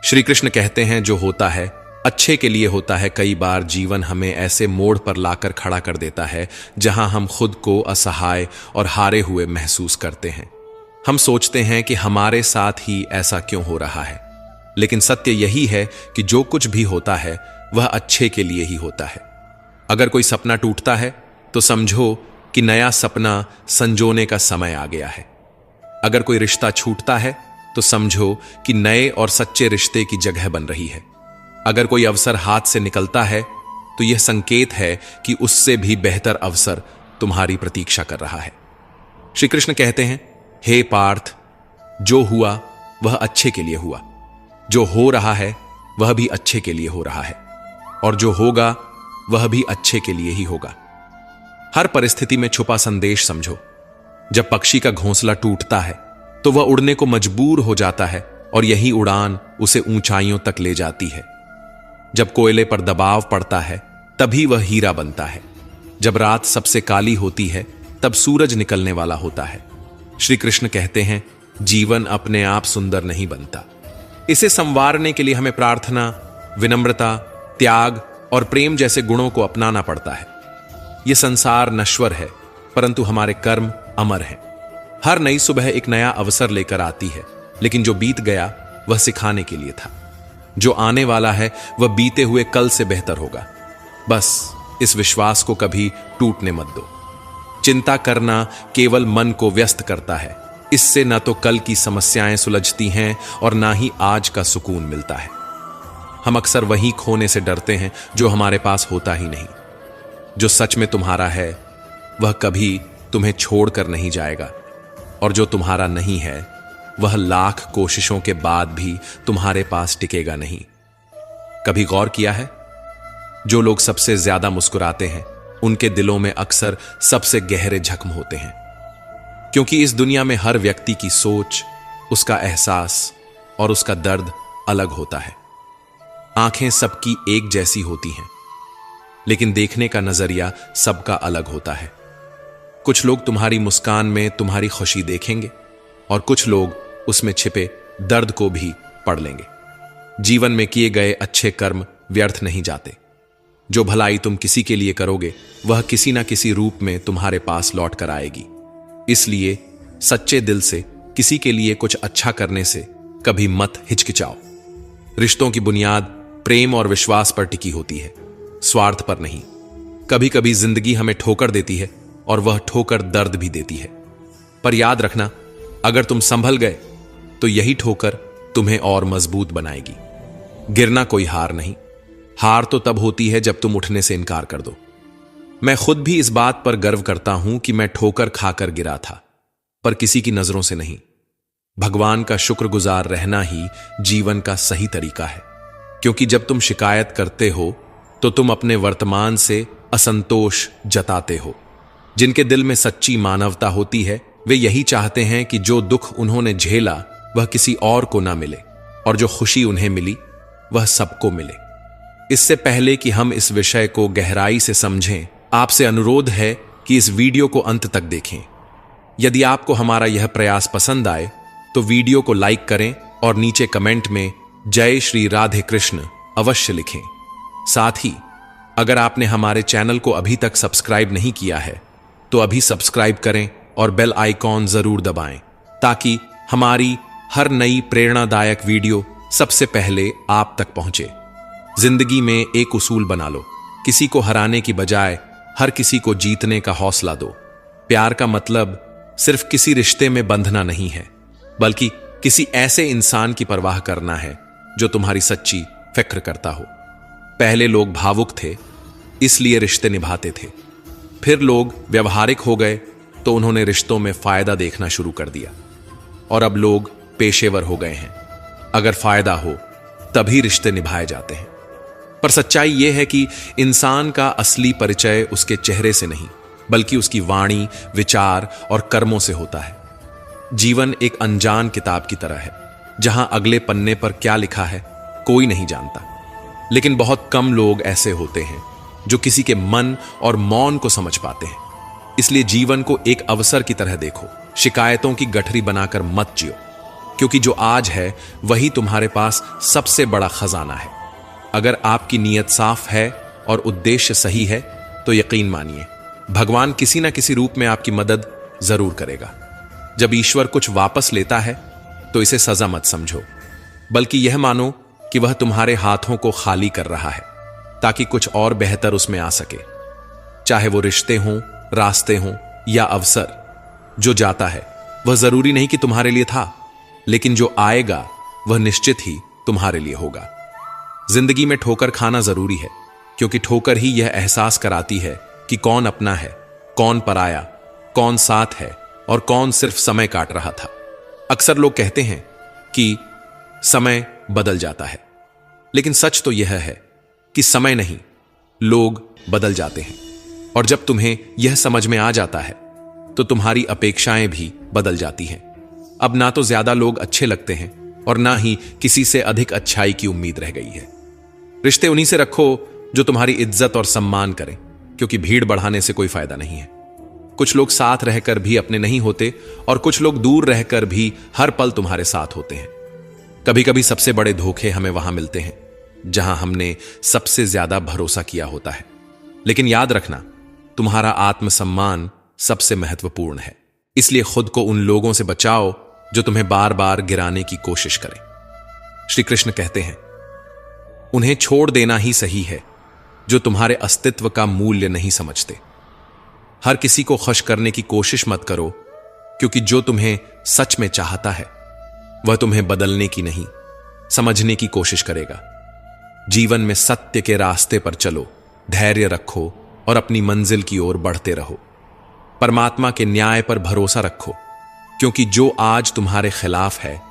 श्री कृष्ण कहते हैं जो होता है अच्छे के लिए होता है। कई बार जीवन हमें ऐसे मोड़ पर लाकर खड़ा कर देता है जहां हम खुद को असहाय और हारे हुए महसूस करते हैं। हम सोचते हैं कि हमारे साथ ही ऐसा क्यों हो रहा है, लेकिन सत्य यही है कि जो कुछ भी होता है वह अच्छे के लिए ही होता है। अगर कोई सपना टूटता है तो समझो कि नया सपना संजोने का समय आ गया है। अगर कोई रिश्ता छूटता है तो समझो कि नए और सच्चे रिश्ते की जगह बन रही है। अगर कोई अवसर हाथ से निकलता है तो यह संकेत है कि उससे भी बेहतर अवसर तुम्हारी प्रतीक्षा कर रहा है। श्री कृष्ण कहते हैं, हे पार्थ, जो हुआ वह अच्छे के लिए हुआ, जो हो रहा है वह भी अच्छे के लिए हो रहा है, और जो होगा वह भी अच्छे के लिए ही होगा। हर परिस्थिति में छुपा संदेश समझो। जब पक्षी का घोंसला टूटता है तो वह उड़ने को मजबूर हो जाता है, और यही उड़ान उसे ऊंचाइयों तक ले जाती है। जब कोयले पर दबाव पड़ता है तभी वह हीरा बनता है। जब रात सबसे काली होती है तब सूरज निकलने वाला होता है। श्री कृष्ण कहते हैं, जीवन अपने आप सुंदर नहीं बनता, इसे संवारने के लिए हमें प्रार्थना, विनम्रता, त्याग और प्रेम जैसे गुणों को अपनाना पड़ता है। यह संसार नश्वर है, परंतु हमारे कर्म अमर हैं। हर नई सुबह एक नया अवसर लेकर आती है, लेकिन जो बीत गया वह सिखाने के लिए था। जो आने वाला है वह बीते हुए कल से बेहतर होगा। बस इस विश्वास को कभी टूटने मत दो। चिंता करना केवल मन को व्यस्त करता है। इससे न तो कल की समस्याएं सुलझती हैं और ना ही आज का सुकून मिलता है। हम अक्सर वही खोने से डरते हैं जो हमारे पास होता ही नहीं। जो सच में तुम्हारा है वह कभी तुम्हें छोड़कर नहीं जाएगा, और जो तुम्हारा नहीं है वह लाख कोशिशों के बाद भी तुम्हारे पास टिकेगा नहीं। कभी गौर किया है, जो लोग सबसे ज्यादा मुस्कुराते हैं उनके दिलों में अक्सर सबसे गहरे जख्म होते हैं, क्योंकि इस दुनिया में हर व्यक्ति की सोच, उसका एहसास और उसका दर्द अलग होता है। आंखें सबकी एक जैसी होती हैं, लेकिन देखने का नजरिया सबका अलग होता है। कुछ लोग तुम्हारी मुस्कान में तुम्हारी खुशी देखेंगे, और कुछ लोग उसमें छिपे दर्द को भी पढ़ लेंगे। जीवन में किए गए अच्छे कर्म व्यर्थ नहीं जाते। जो भलाई तुम किसी के लिए करोगे वह किसी ना किसी रूप में तुम्हारे पास लौट कर आएगी। इसलिए सच्चे दिल से किसी के लिए कुछ अच्छा करने से कभी मत हिचकिचाओ। रिश्तों की बुनियाद प्रेम और विश्वास पर टिकी होती है, स्वार्थ पर नहीं। कभी कभी जिंदगी हमें ठोकर देती है, और वह ठोकर दर्द भी देती है, पर याद रखना, अगर तुम संभल गए तो यही ठोकर तुम्हें और मजबूत बनाएगी। गिरना कोई हार नहीं, हार तो तब होती है जब तुम उठने से इनकार कर दो। मैं खुद भी इस बात पर गर्व करता हूं कि मैं ठोकर खाकर गिरा था, पर किसी की नजरों से नहीं। भगवान का शुक्रगुजार रहना ही जीवन का सही तरीका है, क्योंकि जब तुम शिकायत करते हो तो तुम अपने वर्तमान से असंतोष जताते हो। जिनके दिल में सच्ची मानवता होती है वे यही चाहते हैं कि जो दुख उन्होंने झेला वह किसी और को ना मिले, और जो खुशी उन्हें मिली वह सबको मिले। इससे पहले कि हम इस विषय को गहराई से समझें, आपसे अनुरोध है कि इस वीडियो को अंत तक देखें। यदि आपको हमारा यह प्रयास पसंद आए तो वीडियो को लाइक करें और नीचे कमेंट में जय श्री राधे कृष्ण अवश्य लिखें। साथ ही अगर आपने हमारे चैनल को अभी तक सब्सक्राइब नहीं किया है तो अभी सब्सक्राइब करें और बेल आइकॉन जरूर दबाएं, ताकि हमारी हर नई प्रेरणादायक वीडियो सबसे पहले आप तक पहुंचे। जिंदगी में एक उसूल बना लो, किसी को हराने की बजाय हर किसी को जीतने का हौसला दो। प्यार का मतलब सिर्फ किसी रिश्ते में बंधना नहीं है, बल्कि किसी ऐसे इंसान की परवाह करना है जो तुम्हारी सच्ची फिक्र करता हो। पहले लोग भावुक थे, इसलिए रिश्ते निभाते थे। फिर लोग व्यवहारिक हो गए तो उन्होंने रिश्तों में फायदा देखना शुरू कर दिया, और अब लोग पेशेवर हो गए हैं। अगर फायदा हो तभी रिश्ते निभाए जाते हैं। पर सच्चाई यह है कि इंसान का असली परिचय उसके चेहरे से नहीं, बल्कि उसकी वाणी, विचार और कर्मों से होता है। जीवन एक अनजान किताब की तरह है, जहां अगले पन्ने पर क्या लिखा है कोई नहीं जानता, लेकिन बहुत कम लोग ऐसे होते हैं जो किसी के मन और मौन को समझ पाते हैं। इसलिए जीवन को एक अवसर की तरह देखो, शिकायतों की गठरी बनाकर मत जियो। क्योंकि जो आज है वही तुम्हारे पास सबसे बड़ा खजाना है। अगर आपकी नीयत साफ है और उद्देश्य सही है तो यकीन मानिए भगवान किसी ना किसी रूप में आपकी मदद जरूर करेगा। जब ईश्वर कुछ वापस लेता है तो इसे सजा मत समझो, बल्कि यह मानो कि वह तुम्हारे हाथों को खाली कर रहा है ताकि कुछ और बेहतर उसमें आ सके। चाहे वो रिश्ते हों, रास्ते हों या अवसर, जो जाता है वह जरूरी नहीं कि तुम्हारे लिए था, लेकिन जो आएगा वह निश्चित ही तुम्हारे लिए होगा। जिंदगी में ठोकर खाना जरूरी है, क्योंकि ठोकर ही यह एहसास कराती है कि कौन अपना है, कौन पराया, कौन साथ है और कौन सिर्फ समय काट रहा था। अक्सर लोग कहते हैं कि समय बदल जाता है, लेकिन सच तो यह है कि समय नहीं, लोग बदल जाते हैं। और जब तुम्हें यह समझ में आ जाता है तो तुम्हारी अपेक्षाएं भी बदल जाती हैं। अब ना तो ज्यादा लोग अच्छे लगते हैं और ना ही किसी से अधिक अच्छाई की उम्मीद रह गई है। रिश्ते उन्हीं से रखो जो तुम्हारी इज्जत और सम्मान करें, क्योंकि भीड़ बढ़ाने से कोई फायदा नहीं है। कुछ लोग साथ रहकर भी अपने नहीं होते और कुछ लोग दूर रहकर भी हर पल तुम्हारे साथ होते हैं। कभी कभी सबसे बड़े धोखे हमें वहां मिलते हैं जहां हमने सबसे ज्यादा भरोसा किया होता है। लेकिन याद रखना, तुम्हारा आत्मसम्मान सबसे महत्वपूर्ण है, इसलिए खुद को उन लोगों से बचाओ जो तुम्हें बार बार गिराने की कोशिश करें। श्री कृष्ण कहते हैं, उन्हें छोड़ देना ही सही है जो तुम्हारे अस्तित्व का मूल्य नहीं समझते। हर किसी को खुश करने की कोशिश मत करो, क्योंकि जो तुम्हें सच में चाहता है वह तुम्हें बदलने की नहीं, समझने की कोशिश करेगा। जीवन में सत्य के रास्ते पर चलो, धैर्य रखो और अपनी मंजिल की ओर बढ़ते रहो। परमात्मा के न्याय पर भरोसा रखो, क्योंकि जो आज तुम्हारे खिलाफ है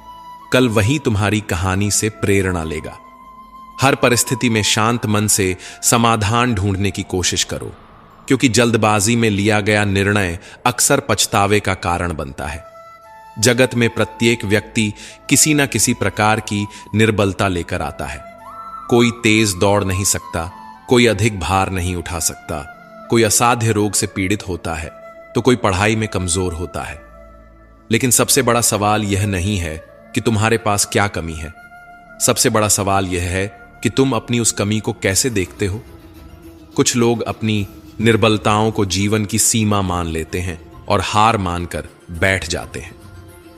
कल वही तुम्हारी कहानी से प्रेरणा लेगा। हर परिस्थिति में शांत मन से समाधान ढूंढने की कोशिश करो, क्योंकि जल्दबाजी में लिया गया निर्णय अक्सर पछतावे का कारण बनता है। जगत में प्रत्येक व्यक्ति किसी न किसी प्रकार की निर्बलता लेकर आता है। कोई तेज दौड़ नहीं सकता, कोई अधिक भार नहीं उठा सकता, कोई असाध्य रोग से पीड़ित होता है तो कोई पढ़ाई में कमजोर होता है। लेकिन सबसे बड़ा सवाल यह नहीं है कि तुम्हारे पास क्या कमी है, सबसे बड़ा सवाल यह है कि तुम अपनी उस कमी को कैसे देखते हो। कुछ लोग अपनी निर्बलताओं को जीवन की सीमा मान लेते हैं और हार मानकर बैठ जाते हैं,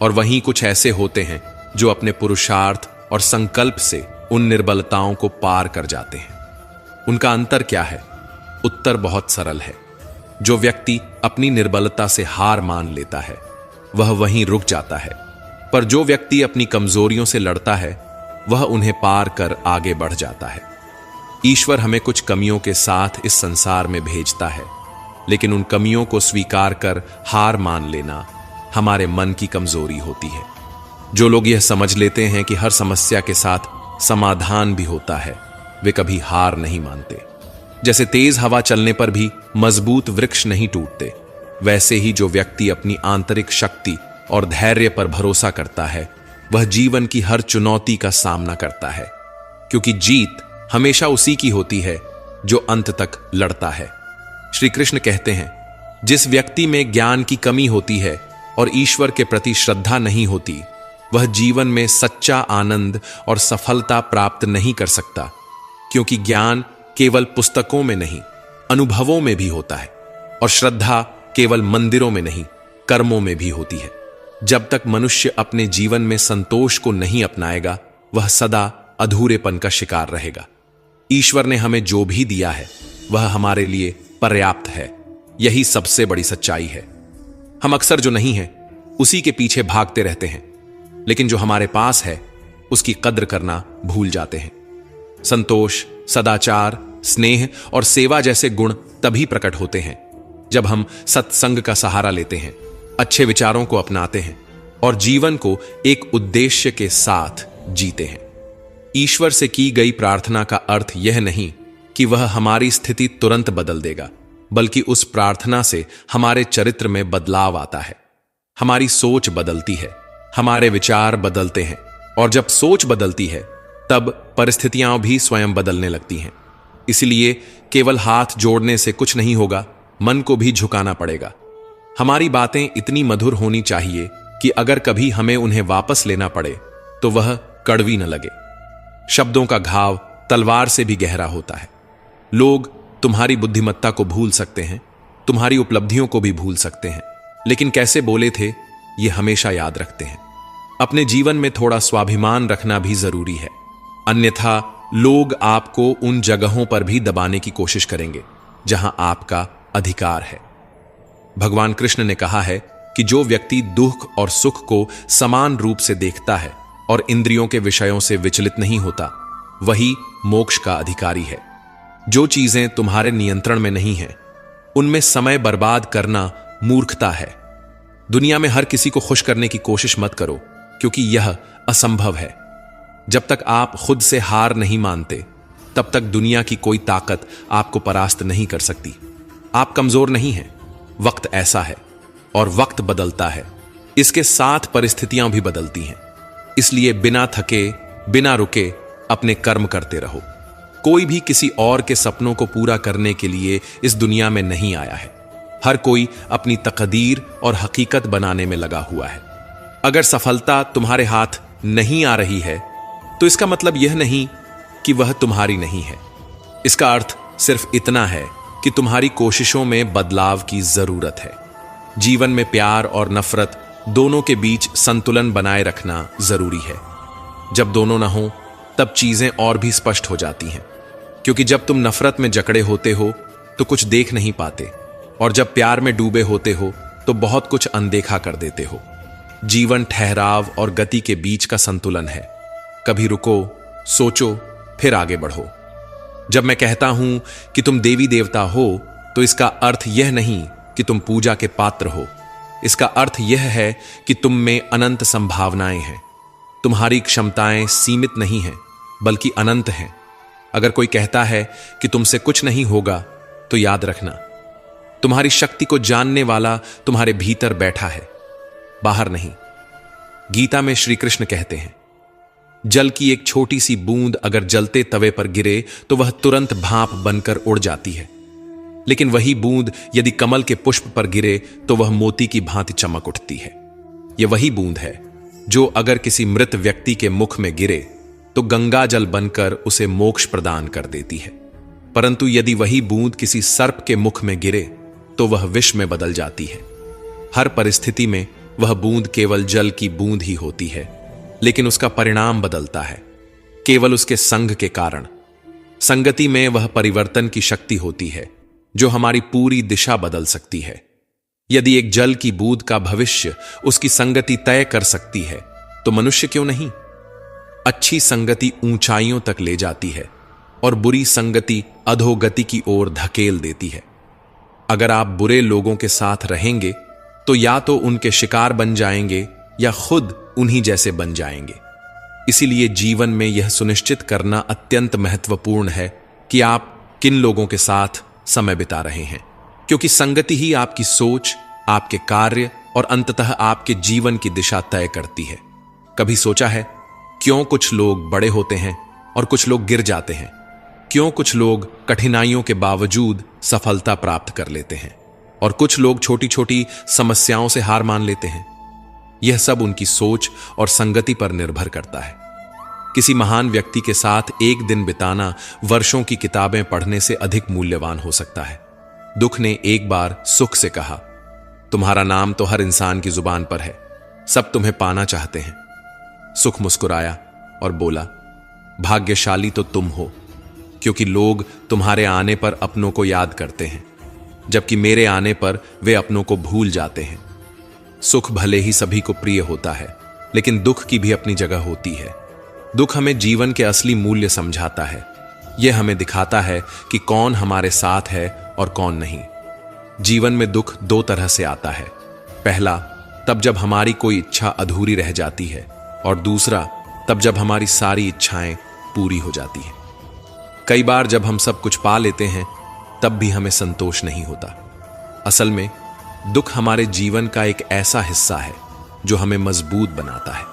और वहीं कुछ ऐसे होते हैं जो अपने पुरुषार्थ और संकल्प से उन निर्बलताओं को पार कर जाते हैं। उनका अंतर क्या है? उत्तर बहुत सरल है। जो व्यक्ति अपनी निर्बलता से हार मान लेता है वह वहीं रुक जाता है, पर जो व्यक्ति अपनी कमजोरियों से लड़ता है वह उन्हें पार कर आगे बढ़ जाता है। ईश्वर हमें कुछ कमियों के साथ इस संसार में भेजता है, लेकिन उन कमियों को स्वीकार कर हार मान लेना हमारे मन की कमजोरी होती है। जो लोग यह समझ लेते हैं कि हर समस्या के साथ समाधान भी होता है, वे कभी हार नहीं मानते। जैसे तेज हवा चलने पर भी मजबूत वृक्ष नहीं टूटते, वैसे ही जो व्यक्ति अपनी आंतरिक शक्ति और धैर्य पर भरोसा करता है वह जीवन की हर चुनौती का सामना करता है, क्योंकि जीत हमेशा उसी की होती है जो अंत तक लड़ता है। श्री कृष्ण कहते हैं, जिस व्यक्ति में ज्ञान की कमी होती है और ईश्वर के प्रति श्रद्धा नहीं होती, वह जीवन में सच्चा आनंद और सफलता प्राप्त नहीं कर सकता, क्योंकि ज्ञान केवल पुस्तकों में नहीं, अनुभवों में भी होता है, और श्रद्धा केवल मंदिरों में नहीं, कर्मों में भी होती है। जब तक मनुष्य अपने जीवन में संतोष को नहीं अपनाएगा, वह सदा अधूरेपन का शिकार रहेगा। ईश्वर ने हमें जो भी दिया है वह हमारे लिए पर्याप्त है, यही सबसे बड़ी सच्चाई है। हम अक्सर जो नहीं है उसी के पीछे भागते रहते हैं, लेकिन जो हमारे पास है उसकी कद्र करना भूल जाते हैं। संतोष, सदाचार, स्नेह और सेवा जैसे गुण तभी प्रकट होते हैं जब हम सत्संग का सहारा लेते हैं, अच्छे विचारों को अपनाते हैं और जीवन को एक उद्देश्य के साथ जीते हैं। ईश्वर से की गई प्रार्थना का अर्थ यह नहीं कि वह हमारी स्थिति तुरंत बदल देगा, बल्कि उस प्रार्थना से हमारे चरित्र में बदलाव आता है। हमारी सोच बदलती है, हमारे विचार बदलते हैं, और जब सोच बदलती है तब परिस्थितियां भी स्वयं बदलने लगती हैं। इसलिए केवल हाथ जोड़ने से कुछ नहीं होगा, मन को भी झुकाना पड़ेगा। हमारी बातें इतनी मधुर होनी चाहिए कि अगर कभी हमें उन्हें वापस लेना पड़े तो वह कड़वी न लगे। शब्दों का घाव तलवार से भी गहरा होता है। लोग तुम्हारी बुद्धिमत्ता को भूल सकते हैं, तुम्हारी उपलब्धियों को भी भूल सकते हैं, लेकिन कैसे बोले थे यह हमेशा याद रखते हैं। अपने जीवन में थोड़ा स्वाभिमान रखना भी जरूरी है, अन्यथा लोग आपको उन जगहों पर भी दबाने की कोशिश करेंगे जहां आपका अधिकार है। भगवान कृष्ण ने कहा है कि जो व्यक्ति दुख और सुख को समान रूप से देखता है और इंद्रियों के विषयों से विचलित नहीं होता, वही मोक्ष का अधिकारी है। जो चीजें तुम्हारे नियंत्रण में नहीं हैं, उनमें समय बर्बाद करना मूर्खता है। दुनिया में हर किसी को खुश करने की कोशिश मत करो, क्योंकि यह असंभव है। जब तक आप खुद से हार नहीं मानते, तब तक दुनिया की कोई ताकत आपको परास्त नहीं कर सकती। आप कमजोर नहीं हैं, वक्त ऐसा है और वक्त बदलता है, इसके साथ परिस्थितियां भी बदलती हैं। इसलिए बिना थके, बिना रुके अपने कर्म करते रहो। कोई भी किसी और के सपनों को पूरा करने के लिए इस दुनिया में नहीं आया है। हर कोई अपनी तकदीर और हकीकत बनाने में लगा हुआ है। अगर सफलता तुम्हारे हाथ नहीं आ रही है, तो इसका मतलब यह नहीं कि वह तुम्हारी नहीं है। इसका अर्थ सिर्फ इतना है कि तुम्हारी कोशिशों में बदलाव की जरूरत है। जीवन में प्यार और नफरत दोनों के बीच संतुलन बनाए रखना जरूरी है। जब दोनों ना हो, तब चीजें और भी स्पष्ट हो जाती हैं, क्योंकि जब तुम नफरत में जकड़े होते हो तो कुछ देख नहीं पाते, और जब प्यार में डूबे होते हो तो बहुत कुछ अनदेखा कर देते हो। जीवन ठहराव और गति के बीच का संतुलन है। कभी रुको, सोचो, फिर आगे बढ़ो। जब मैं कहता हूं कि तुम देवी देवता हो, तो इसका अर्थ यह नहीं कि तुम पूजा के पात्र हो। इसका अर्थ यह है कि तुम में अनंत संभावनाएं हैं। तुम्हारी क्षमताएं सीमित नहीं हैं, बल्कि अनंत हैं। अगर कोई कहता है कि तुमसे कुछ नहीं होगा, तो याद रखना, तुम्हारी शक्ति को जानने वाला तुम्हारे भीतर बैठा है, बाहर नहीं। गीता में श्री कृष्ण कहते हैं, जल की एक छोटी सी बूंद अगर जलते तवे पर गिरे तो वह तुरंत भाप बनकर उड़ जाती है, लेकिन वही बूंद यदि कमल के पुष्प पर गिरे तो वह मोती की भांति चमक उठती है। यह वही बूंद है जो अगर किसी मृत व्यक्ति के मुख में गिरे तो गंगा जल बनकर उसे मोक्ष प्रदान कर देती है, परंतु यदि वही बूंद किसी सर्प के मुख में गिरे तो वह विष में बदल जाती है। हर परिस्थिति में वह बूंद केवल जल की बूंद ही होती है, लेकिन उसका परिणाम बदलता है केवल उसके संग के कारण। संगति में वह परिवर्तन की शक्ति होती है जो हमारी पूरी दिशा बदल सकती है। यदि एक जल की बूंद का भविष्य उसकी संगति तय कर सकती है, तो मनुष्य क्यों नहीं? अच्छी संगति ऊंचाइयों तक ले जाती है और बुरी संगति अधोगति की ओर धकेल देती है। अगर आप बुरे लोगों के साथ रहेंगे तो या तो उनके शिकार बन जाएंगे या खुद उन्हीं जैसे बन जाएंगे। इसीलिए जीवन में यह सुनिश्चित करना अत्यंत महत्वपूर्ण है कि आप किन लोगों के साथ समय बिता रहे हैं, क्योंकि संगति ही आपकी सोच, आपके कार्य और अंततः आपके जीवन की दिशा तय करती है। कभी सोचा है क्यों कुछ लोग बड़े होते हैं और कुछ लोग गिर जाते हैं? क्यों कुछ लोग कठिनाइयों के बावजूद सफलता प्राप्त कर लेते हैं और कुछ लोग छोटी छोटी समस्याओं से हार मान लेते हैं? यह सब उनकी सोच और संगति पर निर्भर करता है। किसी महान व्यक्ति के साथ एक दिन बिताना वर्षों की किताबें पढ़ने से अधिक मूल्यवान हो सकता है। दुख ने एक बार सुख से कहा, तुम्हारा नाम तो हर इंसान की जुबान पर है, सब तुम्हें पाना चाहते हैं। सुख मुस्कुराया और बोला, भाग्यशाली तो तुम हो, क्योंकि लोग तुम्हारे आने पर अपनों को याद करते हैं, जबकि मेरे आने पर वे अपनों को भूल जाते हैं। सुख भले ही सभी को प्रिय होता है, लेकिन दुख की भी अपनी जगह होती है। दुख हमें जीवन के असली मूल्य समझाता है। यह हमें दिखाता है कि कौन हमारे साथ है और कौन नहीं। जीवन में दुख दो तरह से आता है। पहला, तब जब हमारी कोई इच्छा अधूरी रह जाती है, और दूसरा, तब जब हमारी सारी इच्छाएं पूरी हो जाती हैं। कई बार जब हम सब कुछ पा लेते हैं, तब भी हमें संतोष नहीं होता। असल में दुख हमारे जीवन का एक ऐसा हिस्सा है जो हमें मजबूत बनाता है।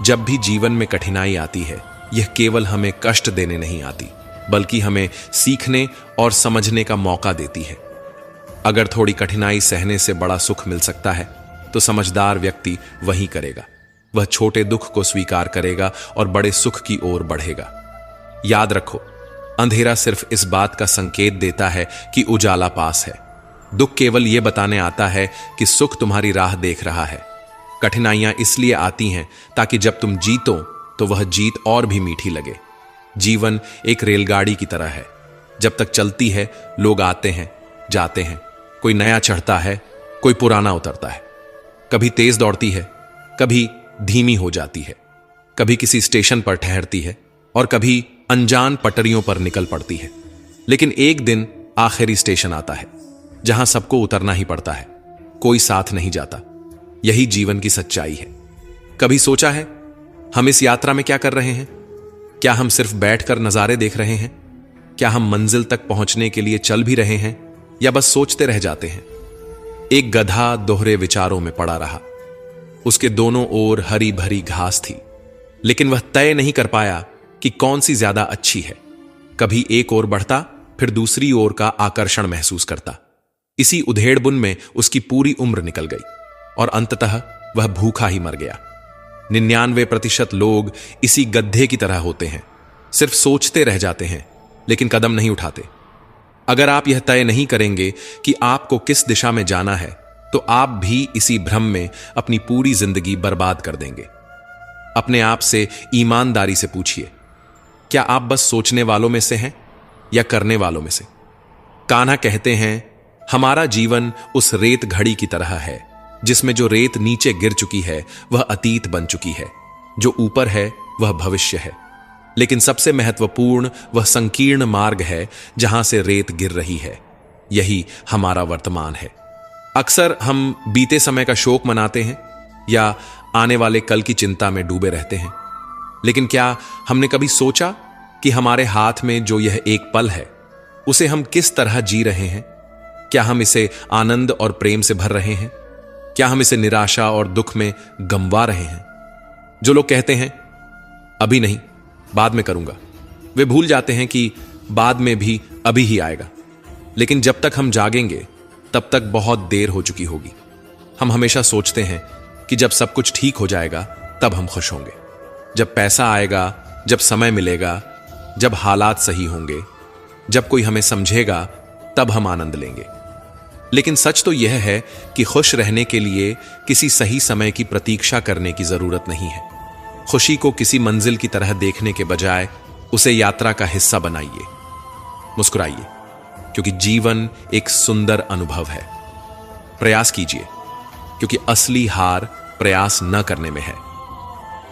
जब भी जीवन में कठिनाई आती है, यह केवल हमें कष्ट देने नहीं आती, बल्कि हमें सीखने और समझने का मौका देती है। अगर थोड़ी कठिनाई सहने से बड़ा सुख मिल सकता है, तो समझदार व्यक्ति वही करेगा। वह छोटे दुख को स्वीकार करेगा और बड़े सुख की ओर बढ़ेगा। याद रखो, अंधेरा सिर्फ इस बात का संकेत देता है कि उजाला पास है। दुख केवल यह बताने आता है कि सुख तुम्हारी राह देख रहा है। कठिनाइयां इसलिए आती हैं ताकि जब तुम जीतो तो वह जीत और भी मीठी लगे। जीवन एक रेलगाड़ी की तरह है। जब तक चलती है, लोग आते हैं, जाते हैं, कोई नया चढ़ता है, कोई पुराना उतरता है। कभी तेज दौड़ती है, कभी धीमी हो जाती है, कभी किसी स्टेशन पर ठहरती है और कभी अनजान पटरियों पर निकल पड़ती है। लेकिन एक दिन आखिरी स्टेशन आता है जहां सबको उतरना ही पड़ता है, कोई साथ नहीं जाता। यही जीवन की सच्चाई है। कभी सोचा है हम इस यात्रा में क्या कर रहे हैं? क्या हम सिर्फ बैठकर नजारे देख रहे हैं? क्या हम मंजिल तक पहुंचने के लिए चल भी रहे हैं या बस सोचते रह जाते हैं? एक गधा दोहरे विचारों में पड़ा रहा। उसके दोनों ओर हरी भरी घास थी, लेकिन वह तय नहीं कर पाया कि कौन सी ज्यादा अच्छी है। कभी एक ओर बढ़ता, फिर दूसरी ओर का आकर्षण महसूस करता। इसी उधेड़बुन में उसकी पूरी उम्र निकल गई और अंततः वह भूखा ही मर गया। 99% लोग इसी गड्ढे की तरह होते हैं, सिर्फ सोचते रह जाते हैं लेकिन कदम नहीं उठाते। अगर आप यह तय नहीं करेंगे कि आपको किस दिशा में जाना है, तो आप भी इसी भ्रम में अपनी पूरी जिंदगी बर्बाद कर देंगे। अपने आप से ईमानदारी से पूछिए, क्या आप बस सोचने वालों में से हैं या करने वालों में से? कान्हा कहते हैं, हमारा जीवन उस रेत घड़ी की तरह है जिसमें जो रेत नीचे गिर चुकी है वह अतीत बन चुकी है, जो ऊपर है वह भविष्य है। लेकिन सबसे महत्वपूर्ण वह संकीर्ण मार्ग है जहां से रेत गिर रही है। यही हमारा वर्तमान है। अक्सर हम बीते समय का शोक मनाते हैं या आने वाले कल की चिंता में डूबे रहते हैं, लेकिन क्या हमने कभी सोचा कि हमारे हाथ में जो यह एक पल है उसे हम किस तरह जी रहे हैं? क्या हम इसे आनंद और प्रेम से भर रहे हैं? क्या हम इसे निराशा और दुख में गंवा रहे हैं? जो लोग कहते हैं अभी नहीं, बाद में करूंगा, वे भूल जाते हैं कि बाद में भी अभी ही आएगा। लेकिन जब तक हम जागेंगे तब तक बहुत देर हो चुकी होगी। हम हमेशा सोचते हैं कि जब सब कुछ ठीक हो जाएगा तब हम खुश होंगे, जब पैसा आएगा, जब समय मिलेगा, जब हालात सही होंगे, जब कोई हमें समझेगा तब हम आनंद लेंगे। लेकिन सच तो यह है कि खुश रहने के लिए किसी सही समय की प्रतीक्षा करने की जरूरत नहीं है। खुशी को किसी मंजिल की तरह देखने के बजाय उसे यात्रा का हिस्सा बनाइए। मुस्कुराइए, क्योंकि जीवन एक सुंदर अनुभव है। प्रयास कीजिए, क्योंकि असली हार प्रयास न करने में है।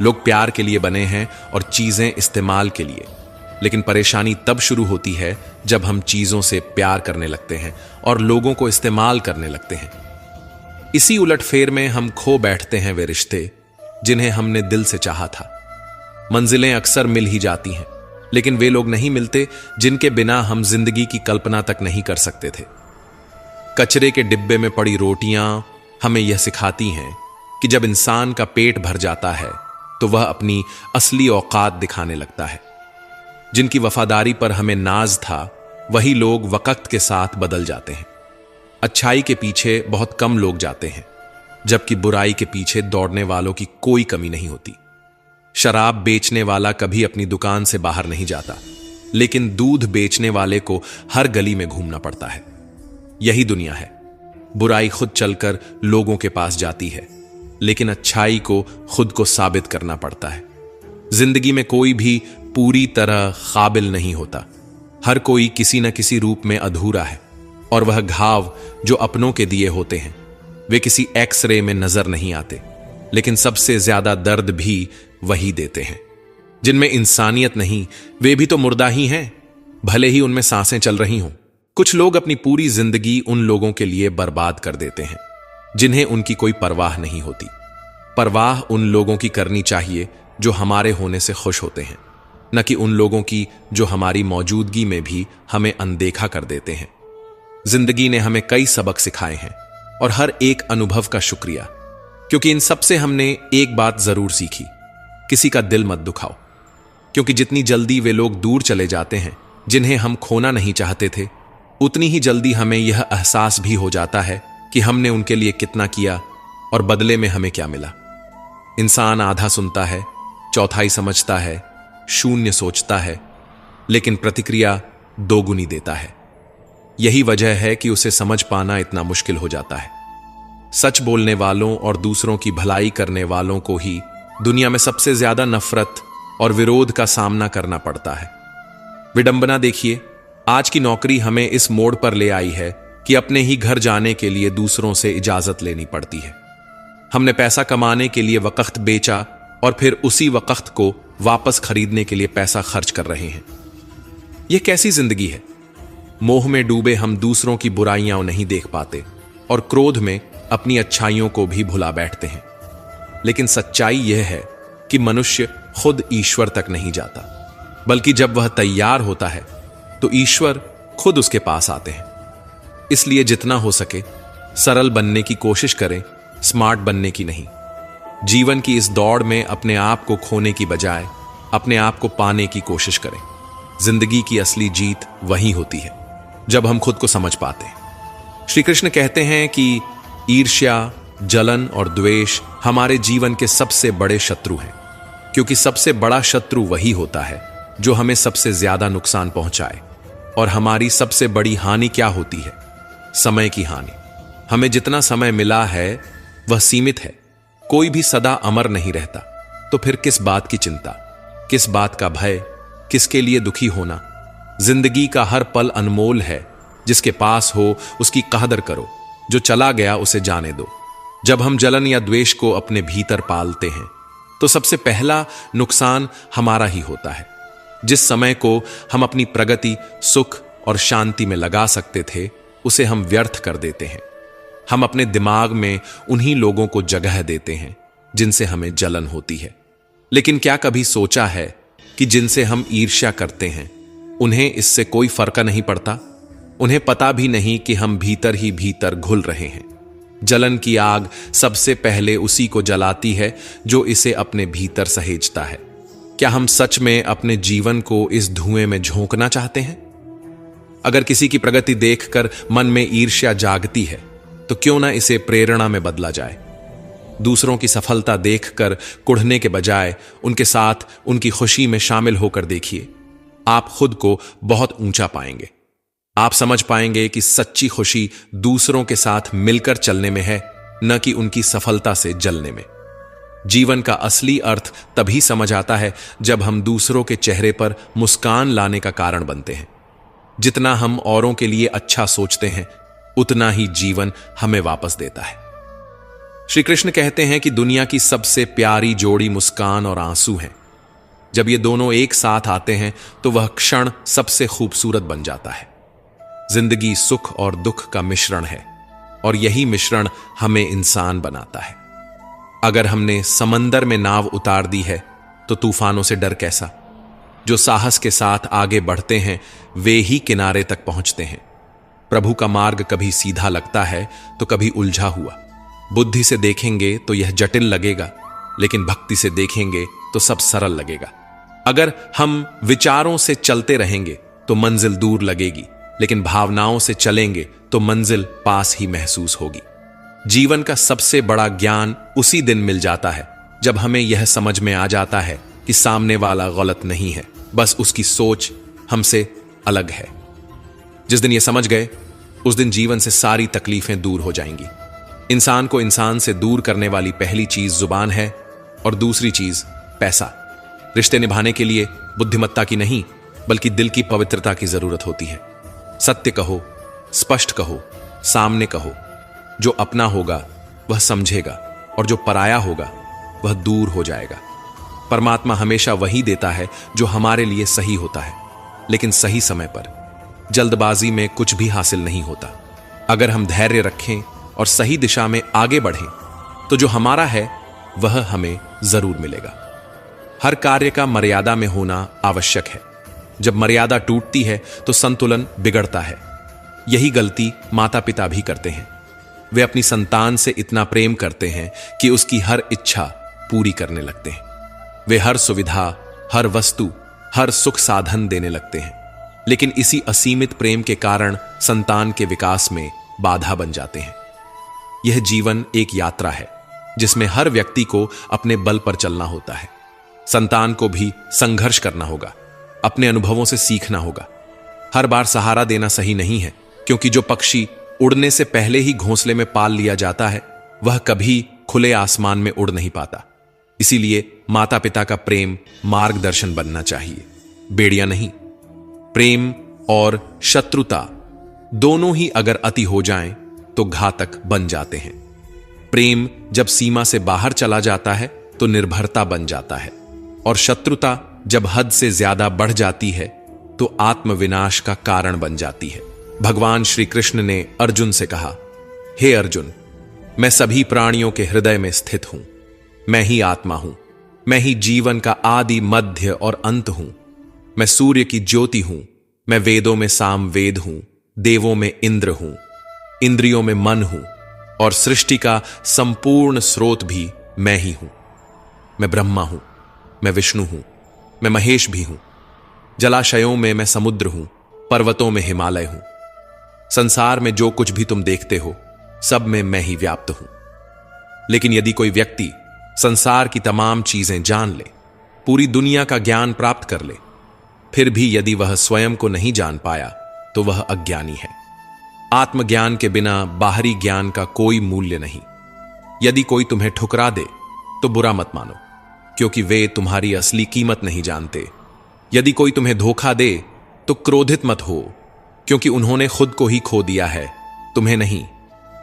लोग प्यार के लिए बने हैं और चीजें इस्तेमाल के लिए, लेकिन परेशानी तब शुरू होती है जब हम चीजों से प्यार करने लगते हैं और लोगों को इस्तेमाल करने लगते हैं। इसी उलटफेर में हम खो बैठते हैं वे रिश्ते जिन्हें हमने दिल से चाहा था। मंजिलें अक्सर मिल ही जाती हैं, लेकिन वे लोग नहीं मिलते जिनके बिना हम जिंदगी की कल्पना तक नहीं कर सकते थे। कचरे के डिब्बे में पड़ी रोटियां हमें यह सिखाती हैं कि जब इंसान का पेट भर जाता है तो वह अपनी असली औकात दिखाने लगता है। जिनकी वफादारी पर हमें नाज था, वही लोग वक्त के साथ बदल जाते हैं। अच्छाई के पीछे बहुत कम लोग जाते हैं, जबकि बुराई के पीछे दौड़ने वालों की कोई कमी नहीं होती। शराब बेचने वाला कभी अपनी दुकान से बाहर नहीं जाता, लेकिन दूध बेचने वाले को हर गली में घूमना पड़ता है। यही दुनिया है। बुराई खुद चलकर लोगों के पास जाती है, लेकिन अच्छाई को खुद को साबित करना पड़ता है। जिंदगी में कोई भी पूरी तरह काबिल नहीं होता। हर कोई किसी न किसी रूप में अधूरा है, और वह घाव जो अपनों के दिए होते हैं वे किसी एक्सरे में नजर नहीं आते, लेकिन सबसे ज्यादा दर्द भी वही देते हैं। जिनमें इंसानियत नहीं, वे भी तो मुर्दा ही हैं, भले ही उनमें सांसें चल रही हों। कुछ लोग अपनी पूरी जिंदगी उन लोगों के लिए बर्बाद कर देते हैं जिन्हें उनकी कोई परवाह नहीं होती। परवाह उन लोगों की करनी चाहिए जो हमारे होने से खुश होते हैं, न कि उन लोगों की जो हमारी मौजूदगी में भी हमें अनदेखा कर देते हैं। जिंदगी ने हमें कई सबक सिखाए हैं, और हर एक अनुभव का शुक्रिया, क्योंकि इन सब से हमने एक बात जरूर सीखी, किसी का दिल मत दुखाओ। क्योंकि जितनी जल्दी वे लोग दूर चले जाते हैं जिन्हें हम खोना नहीं चाहते थे, उतनी ही जल्दी हमें यह एहसास भी हो जाता है कि हमने उनके लिए कितना किया और बदले में हमें क्या मिला? इंसान आधा सुनता है, चौथाई समझता है, शून्य सोचता है, लेकिन प्रतिक्रिया दोगुनी देता है। यही वजह है कि उसे समझ पाना इतना मुश्किल हो जाता है। सच बोलने वालों और दूसरों की भलाई करने वालों को ही दुनिया में सबसे ज्यादा नफरत और विरोध का सामना करना पड़ता है। विडंबना देखिए, आज की नौकरी हमें इस मोड़ पर ले आई है कि अपने ही घर जाने के लिए दूसरों से इजाजत लेनी पड़ती है। हमने पैसा कमाने के लिए वक्त बेचा और फिर उसी वक्त को वापस खरीदने के लिए पैसा खर्च कर रहे हैं। यह कैसी जिंदगी है? मोह में डूबे हम दूसरों की बुराइयां नहीं देख पाते और क्रोध में अपनी अच्छाइयों को भी भुला बैठते हैं। लेकिन सच्चाई यह है कि मनुष्य खुद ईश्वर तक नहीं जाता, बल्कि जब वह तैयार होता है तो ईश्वर खुद उसके पास आते हैं। इसलिए जितना हो सके सरल बनने की कोशिश करें, स्मार्ट बनने की नहीं। जीवन की इस दौड़ में अपने आप को खोने की बजाय अपने आप को पाने की कोशिश करें। जिंदगी की असली जीत वही होती है जब हम खुद को समझ पाते हैं। श्री कृष्ण कहते हैं कि ईर्ष्या, जलन और द्वेष हमारे जीवन के सबसे बड़े शत्रु हैं, क्योंकि सबसे बड़ा शत्रु वही होता है जो हमें सबसे ज्यादा नुकसान पहुंचाए। और हमारी सबसे बड़ी हानि क्या होती है? समय की हानि। हमें जितना समय मिला है वह सीमित है। कोई भी सदा अमर नहीं रहता, तो फिर किस बात की चिंता, किस बात का भय, किसके लिए दुखी होना? जिंदगी का हर पल अनमोल है। जिसके पास हो उसकी कदर करो, जो चला गया उसे जाने दो। जब हम जलन या द्वेष को अपने भीतर पालते हैं तो सबसे पहला नुकसान हमारा ही होता है। जिस समय को हम अपनी प्रगति, सुख और शांति में लगा सकते थे, उसे हम व्यर्थ कर देते हैं। हम अपने दिमाग में उन्हीं लोगों को जगह देते हैं जिनसे हमें जलन होती है। लेकिन क्या कभी सोचा है कि जिनसे हम ईर्ष्या करते हैं उन्हें इससे कोई फर्क नहीं पड़ता? उन्हें पता भी नहीं कि हम भीतर ही भीतर घुल रहे हैं। जलन की आग सबसे पहले उसी को जलाती है जो इसे अपने भीतर सहेजता है। क्या हम सच में अपने जीवन को इस धुएं में झोंकना चाहते हैं? अगर किसी की प्रगति देखकर मन में ईर्ष्या जागती है तो क्यों ना इसे प्रेरणा में बदला जाए। दूसरों की सफलता देखकर कुढ़ने के बजाय उनके साथ उनकी खुशी में शामिल होकर देखिए। आप खुद को बहुत ऊंचा पाएंगे। आप समझ पाएंगे कि सच्ची खुशी दूसरों के साथ मिलकर चलने में है, न कि उनकी सफलता से जलने में। जीवन का असली अर्थ तभी समझ आता है जब हम दूसरों के चेहरे पर मुस्कान लाने का कारण बनते हैं। जितना हम औरों के लिए अच्छा सोचते हैं, उतना ही जीवन हमें वापस देता है। श्री कृष्ण कहते हैं कि दुनिया की सबसे प्यारी जोड़ी मुस्कान और आंसू हैं। जब ये दोनों एक साथ आते हैं तो वह क्षण सबसे खूबसूरत बन जाता है। जिंदगी सुख और दुख का मिश्रण है और यही मिश्रण हमें इंसान बनाता है। अगर हमने समंदर में नाव उतार दी है तो तूफानों से डर कैसा? जो साहस के साथ आगे बढ़ते हैं वे ही किनारे तक पहुंचते हैं। प्रभु का मार्ग कभी सीधा लगता है तो कभी उलझा हुआ। बुद्धि से देखेंगे तो यह जटिल लगेगा, लेकिन भक्ति से देखेंगे तो सब सरल लगेगा। अगर हम विचारों से चलते रहेंगे तो मंजिल दूर लगेगी, लेकिन भावनाओं से चलेंगे तो मंजिल पास ही महसूस होगी। जीवन का सबसे बड़ा ज्ञान उसी दिन मिल जाता है जब हमें यह समझ में आ जाता है कि सामने वाला गलत नहीं है, बस उसकी सोच हमसे अलग है। जिस दिन यह समझ गए उस दिन जीवन से सारी तकलीफें दूर हो जाएंगी। इंसान को इंसान से दूर करने वाली पहली चीज जुबान है और दूसरी चीज पैसा। रिश्ते निभाने के लिए बुद्धिमत्ता की नहीं बल्कि दिल की पवित्रता की जरूरत होती है। सत्य कहो, स्पष्ट कहो, सामने कहो। जो अपना होगा वह समझेगा और जो पराया होगा वह दूर हो जाएगा। परमात्मा हमेशा वही देता है जो हमारे लिए सही होता है, लेकिन सही समय पर। जल्दबाजी में कुछ भी हासिल नहीं होता। अगर हम धैर्य रखें और सही दिशा में आगे बढ़ें तो जो हमारा है वह हमें जरूर मिलेगा। हर कार्य का मर्यादा में होना आवश्यक है। जब मर्यादा टूटती है तो संतुलन बिगड़ता है। यही गलती माता पिता भी करते हैं। वे अपनी संतान से इतना प्रेम करते हैं कि उसकी हर इच्छा पूरी करने लगते हैं। वे हर सुविधा, हर वस्तु, हर सुख साधन देने लगते हैं, लेकिन इसी असीमित प्रेम के कारण संतान के विकास में बाधा बन जाते हैं। यह जीवन एक यात्रा है जिसमें हर व्यक्ति को अपने बल पर चलना होता है। संतान को भी संघर्ष करना होगा, अपने अनुभवों से सीखना होगा। हर बार सहारा देना सही नहीं है, क्योंकि जो पक्षी उड़ने से पहले ही घोंसले में पाल लिया जाता है वह कभी खुले आसमान में उड़ नहीं पाता। इसीलिए माता पिता का प्रेम मार्गदर्शन बनना चाहिए, बेड़िया नहीं। प्रेम और शत्रुता दोनों ही अगर अति हो जाएं तो घातक बन जाते हैं। प्रेम जब सीमा से बाहर चला जाता है तो निर्भरता बन जाता है, और शत्रुता जब हद से ज्यादा बढ़ जाती है तो आत्मविनाश का कारण बन जाती है। भगवान श्री कृष्ण ने अर्जुन से कहा, हे अर्जुन, मैं सभी प्राणियों के हृदय में स्थित हूं। मैं ही आत्मा हूं, मैं ही जीवन का आदि मध्य और अंत हूं। मैं सूर्य की ज्योति हूं, मैं वेदों में साम वेद हूं, देवों में इंद्र हूं, इंद्रियों में मन हूं, और सृष्टि का संपूर्ण स्रोत भी मैं ही हूं। मैं ब्रह्मा हूं, मैं विष्णु हूं, मैं महेश भी हूं। जलाशयों में मैं समुद्र हूं, पर्वतों में हिमालय हूं। संसार में जो कुछ भी तुम देखते हो सब में मैं ही व्याप्त हूं। लेकिन यदि कोई व्यक्ति संसार की तमाम चीजें जान ले, पूरी दुनिया का ज्ञान प्राप्त कर ले, फिर भी यदि वह स्वयं को नहीं जान पाया तो वह अज्ञानी है। आत्मज्ञान के बिना बाहरी ज्ञान का कोई मूल्य नहीं। यदि कोई तुम्हें ठुकरा दे तो बुरा मत मानो, क्योंकि वे तुम्हारी असली कीमत नहीं जानते। यदि कोई तुम्हें धोखा दे तो क्रोधित मत हो, क्योंकि उन्होंने खुद को ही खो दिया है, तुम्हें नहीं।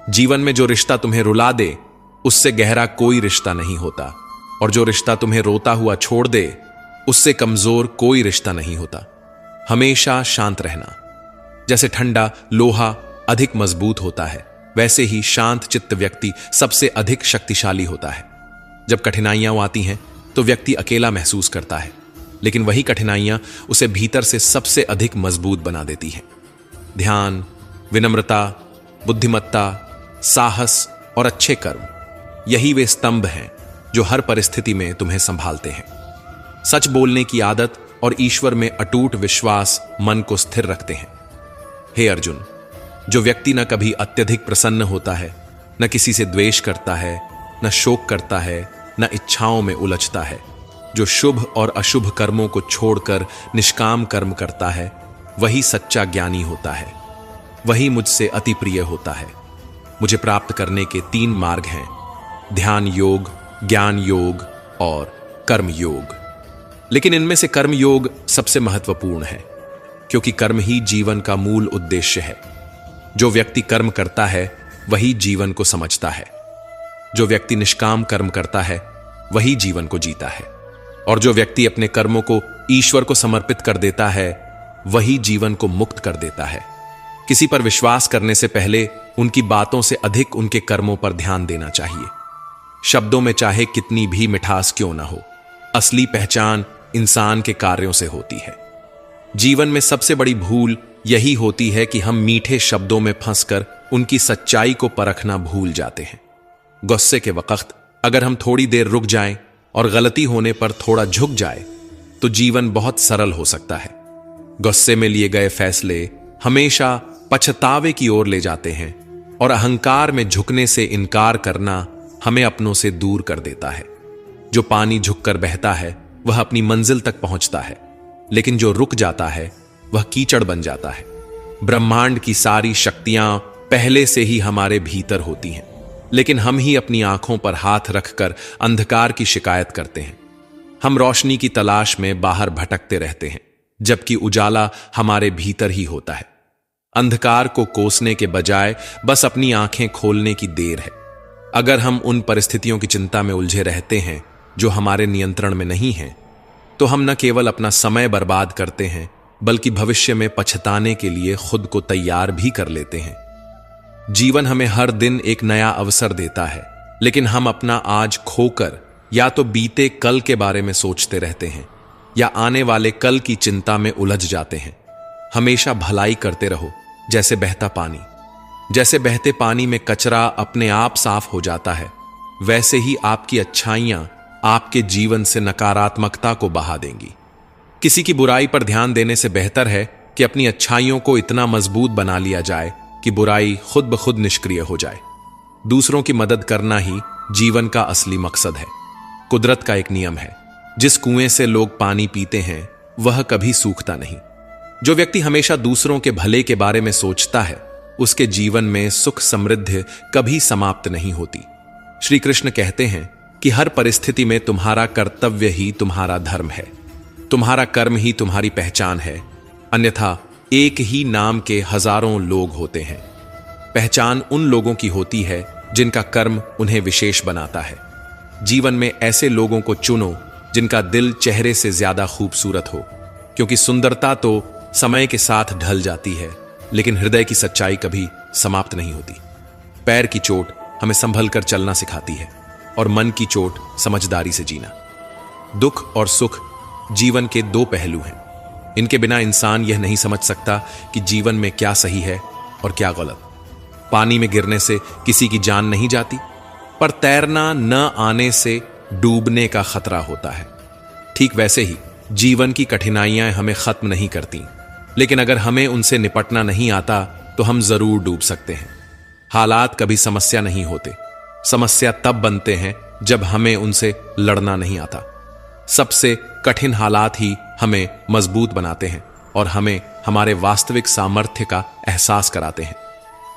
जीवन में जो रिश्ता तुम्हें रुला दे उससे गहरा कोई रिश्ता नहीं होता, और जो रिश्ता तुम्हें रोता हुआ छोड़ दे उससे कमजोर कोई रिश्ता नहीं होता। हमेशा शांत रहना। जैसे ठंडा लोहा अधिक मजबूत होता है, वैसे ही शांत चित्त व्यक्ति सबसे अधिक शक्तिशाली होता है। जब कठिनाइयां आती हैं तो व्यक्ति अकेला महसूस करता है, लेकिन वही कठिनाइयां उसे भीतर से सबसे अधिक मजबूत बना देती हैं। ध्यान, विनम्रता, बुद्धिमत्ता, साहस और अच्छे कर्म, यही वे स्तंभ हैं जो हर परिस्थिति में तुम्हें संभालते हैं। सच बोलने की आदत और ईश्वर में अटूट विश्वास मन को स्थिर रखते हैं। हे अर्जुन, जो व्यक्ति न कभी अत्यधिक प्रसन्न होता है, न किसी से द्वेष करता है, न शोक करता है, न इच्छाओं में उलझता है, जो शुभ और अशुभ कर्मों को छोड़कर निष्काम कर्म करता है, वही सच्चा ज्ञानी होता है। वही मुझसे अति प्रिय होता है। मुझे प्राप्त करने के 3 मार्ग हैं: ध्यान योग, ज्ञान योग और कर्म योग। लेकिन इनमें से कर्म योग सबसे महत्वपूर्ण है, क्योंकि कर्म ही जीवन का मूल उद्देश्य है। जो व्यक्ति कर्म करता है वही जीवन को समझता है। जो व्यक्ति निष्काम कर्म करता है वही जीवन को जीता है, और जो व्यक्ति अपने कर्मों को ईश्वर को समर्पित कर देता है वही जीवन को मुक्त कर देता है। किसी पर विश्वास करने से पहले उनकी बातों से अधिक उनके कर्मों पर ध्यान देना चाहिए। शब्दों में चाहे कितनी भी मिठास क्यों ना हो, असली पहचान इंसान के कार्यों से होती है। जीवन में सबसे बड़ी भूल यही होती है कि हम मीठे शब्दों में फंसकर उनकी सच्चाई को परखना भूल जाते हैं। गुस्से के वक्त अगर हम थोड़ी देर रुक जाएं और गलती होने पर थोड़ा झुक जाए तो जीवन बहुत सरल हो सकता है। गुस्से में लिए गए फैसले हमेशा पछतावे की ओर ले जाते हैं, और अहंकार में झुकने से इनकार करना हमें अपनों से दूर कर देता है। जो पानी झुककर बहता है वह अपनी मंजिल तक पहुंचता है, लेकिन जो रुक जाता है वह कीचड़ बन जाता है। ब्रह्मांड की सारी शक्तियां पहले से ही हमारे भीतर होती हैं, लेकिन हम ही अपनी आंखों पर हाथ रखकर अंधकार की शिकायत करते हैं। हम रोशनी की तलाश में बाहर भटकते रहते हैं, जबकि उजाला हमारे भीतर ही होता है। अंधकार को कोसने के बजाय बस अपनी आंखें खोलने की देर है। अगर हम उन परिस्थितियों की चिंता में उलझे रहते हैं जो हमारे नियंत्रण में नहीं हैं, तो हम न केवल अपना समय बर्बाद करते हैं, बल्कि भविष्य में पछताने के लिए खुद को तैयार भी कर लेते हैं। जीवन हमें हर दिन एक नया अवसर देता है, लेकिन हम अपना आज खोकर या तो बीते कल के बारे में सोचते रहते हैं या आने वाले कल की चिंता में उलझ जाते हैं। हमेशा भलाई करते रहो, जैसे बहता पानी। जैसे बहते पानी में कचरा अपने आप साफ हो जाता है, वैसे ही आपकी अच्छाइयां आपके जीवन से नकारात्मकता को बहा देंगी। किसी की बुराई पर ध्यान देने से बेहतर है कि अपनी अच्छाइयों को इतना मजबूत बना लिया जाए कि बुराई खुद ब खुद निष्क्रिय हो जाए। दूसरों की मदद करना ही जीवन का असली मकसद है। कुदरत का एक नियम है, जिस कुएं से लोग पानी पीते हैं वह कभी सूखता नहीं। जो व्यक्ति हमेशा दूसरों के भले के बारे में सोचता है, उसके जीवन में सुख समृद्धि कभी समाप्त नहीं होती। श्री कृष्ण कहते हैं कि हर परिस्थिति में तुम्हारा कर्तव्य ही तुम्हारा धर्म है, तुम्हारा कर्म ही तुम्हारी पहचान है, अन्यथा एक ही नाम के हजारों लोग होते हैं। पहचान उन लोगों की होती है जिनका कर्म उन्हें विशेष बनाता है। जीवन में ऐसे लोगों को चुनो जिनका दिल चेहरे से ज्यादा खूबसूरत हो, क्योंकि सुंदरता तो समय के साथ ढल जाती है, लेकिन हृदय की सच्चाई कभी समाप्त नहीं होती। पैर की चोट हमें संभल कर चलना सिखाती है और मन की चोट समझदारी से जीना। दुख और सुख जीवन के दो पहलू हैं। इनके बिना इंसान यह नहीं समझ सकता कि जीवन में क्या सही है और क्या गलत। पानी में गिरने से किसी की जान नहीं जाती, पर तैरना न आने से डूबने का खतरा होता है। ठीक वैसे ही जीवन की कठिनाइयां हमें खत्म नहीं करती, लेकिन अगर हमें उनसे निपटना नहीं आता तो हम जरूर डूब सकते हैं। हालात कभी समस्या नहीं होते, समस्या तब बनते हैं जब हमें उनसे लड़ना नहीं आता। सबसे कठिन हालात ही हमें मजबूत बनाते हैं और हमें हमारे वास्तविक सामर्थ्य का एहसास कराते हैं।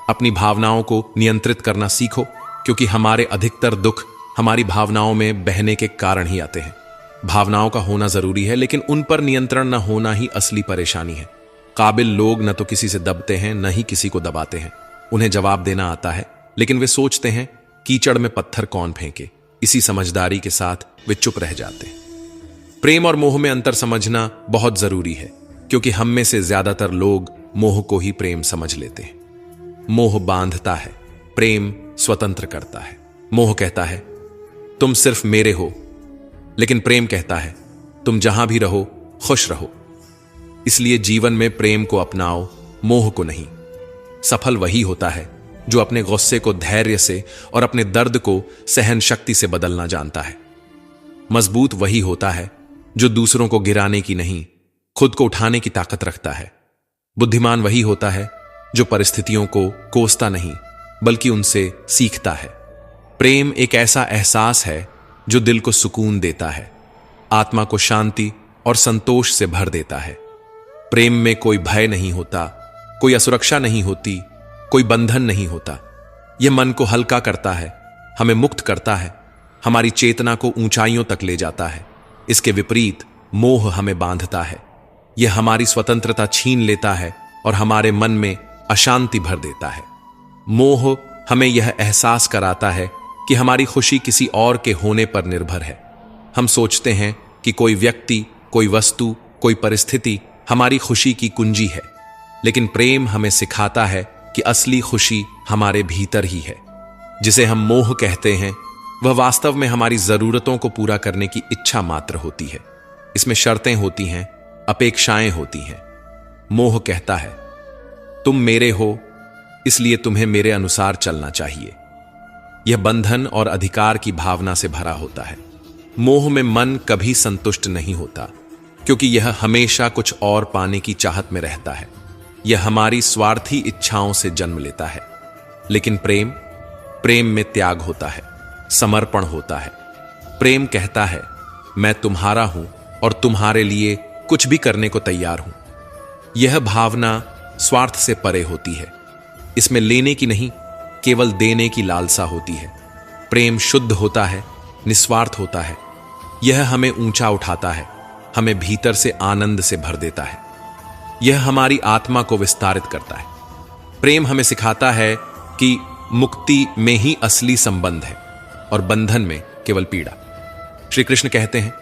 अपनी भावनाओं को नियंत्रित करना सीखो, क्योंकि हमारे अधिकतर दुख हमारी भावनाओं में बहने के कारण ही आते हैं। भावनाओं का होना जरूरी है, लेकिन उन पर नियंत्रण न होना ही असली परेशानी है। काबिल लोग न तो किसी से दबते हैं, न ही किसी को दबाते हैं। उन्हें जवाब देना आता है, लेकिन वे सोचते हैं कीचड़ में पत्थर कौन फेंके। इसी समझदारी के साथ वे चुप रह जाते हैं। प्रेम और मोह में अंतर समझना बहुत जरूरी है, क्योंकि हम में से ज्यादातर लोग मोह को ही प्रेम समझ लेते हैं। मोह बांधता है, प्रेम स्वतंत्र करता है। मोह कहता है तुम सिर्फ मेरे हो, लेकिन प्रेम कहता है तुम जहां भी रहो खुश रहो। इसलिए जीवन में प्रेम को अपनाओ, मोह को नहीं। सफल वही होता है जो अपने गुस्से को धैर्य से और अपने दर्द को सहन शक्ति से बदलना जानता है। मजबूत वही होता है जो दूसरों को गिराने की नहीं, खुद को उठाने की ताकत रखता है। बुद्धिमान वही होता है जो परिस्थितियों को कोसता नहीं, बल्कि उनसे सीखता है। प्रेम एक ऐसा एहसास है जो दिल को सुकून देता है, आत्मा को शांति और संतोष से भर देता है। प्रेम में कोई भय नहीं होता, कोई असुरक्षा नहीं होती, कोई बंधन नहीं होता। यह मन को हल्का करता है, हमें मुक्त करता है, हमारी चेतना को ऊंचाइयों तक ले जाता है। इसके विपरीत मोह हमें बांधता है, यह हमारी स्वतंत्रता छीन लेता है और हमारे मन में अशांति भर देता है। मोह हमें यह एहसास कराता है कि हमारी खुशी किसी और के होने पर निर्भर है। हम सोचते हैं कि कोई व्यक्ति, कोई वस्तु, कोई परिस्थिति हमारी खुशी की कुंजी है, लेकिन प्रेम हमें सिखाता है कि असली खुशी हमारे भीतर ही है। जिसे हम मोह कहते हैं, वह वास्तव में हमारी जरूरतों को पूरा करने की इच्छा मात्र होती है। इसमें शर्तें होती हैं, अपेक्षाएं होती हैं। मोह कहता है तुम मेरे हो, इसलिए तुम्हें मेरे अनुसार चलना चाहिए। यह बंधन और अधिकार की भावना से भरा होता है। मोह में मन कभी संतुष्ट नहीं होता, क्योंकि यह हमेशा कुछ और पाने की चाहत में रहता है। यह हमारी स्वार्थी इच्छाओं से जन्म लेता है। लेकिन प्रेम में त्याग होता है, समर्पण होता है। प्रेम कहता है मैं तुम्हारा हूं और तुम्हारे लिए कुछ भी करने को तैयार हूं। यह भावना स्वार्थ से परे होती है। इसमें लेने की नहीं, केवल देने की लालसा होती है। प्रेम शुद्ध होता है, निस्वार्थ होता है। यह हमें ऊंचा उठाता है, हमें भीतर से आनंद से भर देता है। यह हमारी आत्मा को विस्तारित करता है। प्रेम हमें सिखाता है कि मुक्ति में ही असली संबंध है और बंधन में केवल पीड़ा। श्री कृष्ण कहते हैं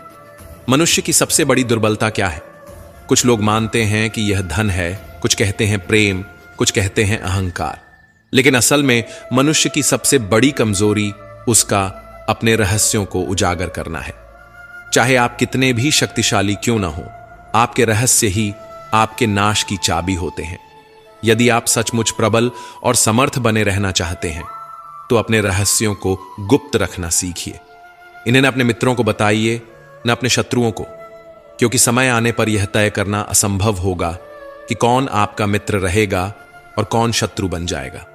मनुष्य की सबसे बड़ी दुर्बलता क्या है? कुछ लोग मानते हैं कि यह धन है, कुछ कहते हैं प्रेम, कुछ कहते हैं अहंकार। लेकिन असल में मनुष्य की सबसे बड़ी कमजोरी उसका अपने रहस्यों को उजागर करना है। चाहे आप कितने भी शक्तिशाली क्यों ना हो, आपके रहस्य ही आपके नाश की चाबी होते हैं। यदि आप सचमुच प्रबल और समर्थ बने रहना चाहते हैं, तो अपने रहस्यों को गुप्त रखना सीखिए। इन्हें न अपने मित्रों को बताइए, न अपने शत्रुओं को, क्योंकि समय आने पर यह तय करना असंभव होगा कि कौन आपका मित्र रहेगा और कौन शत्रु बन जाएगा।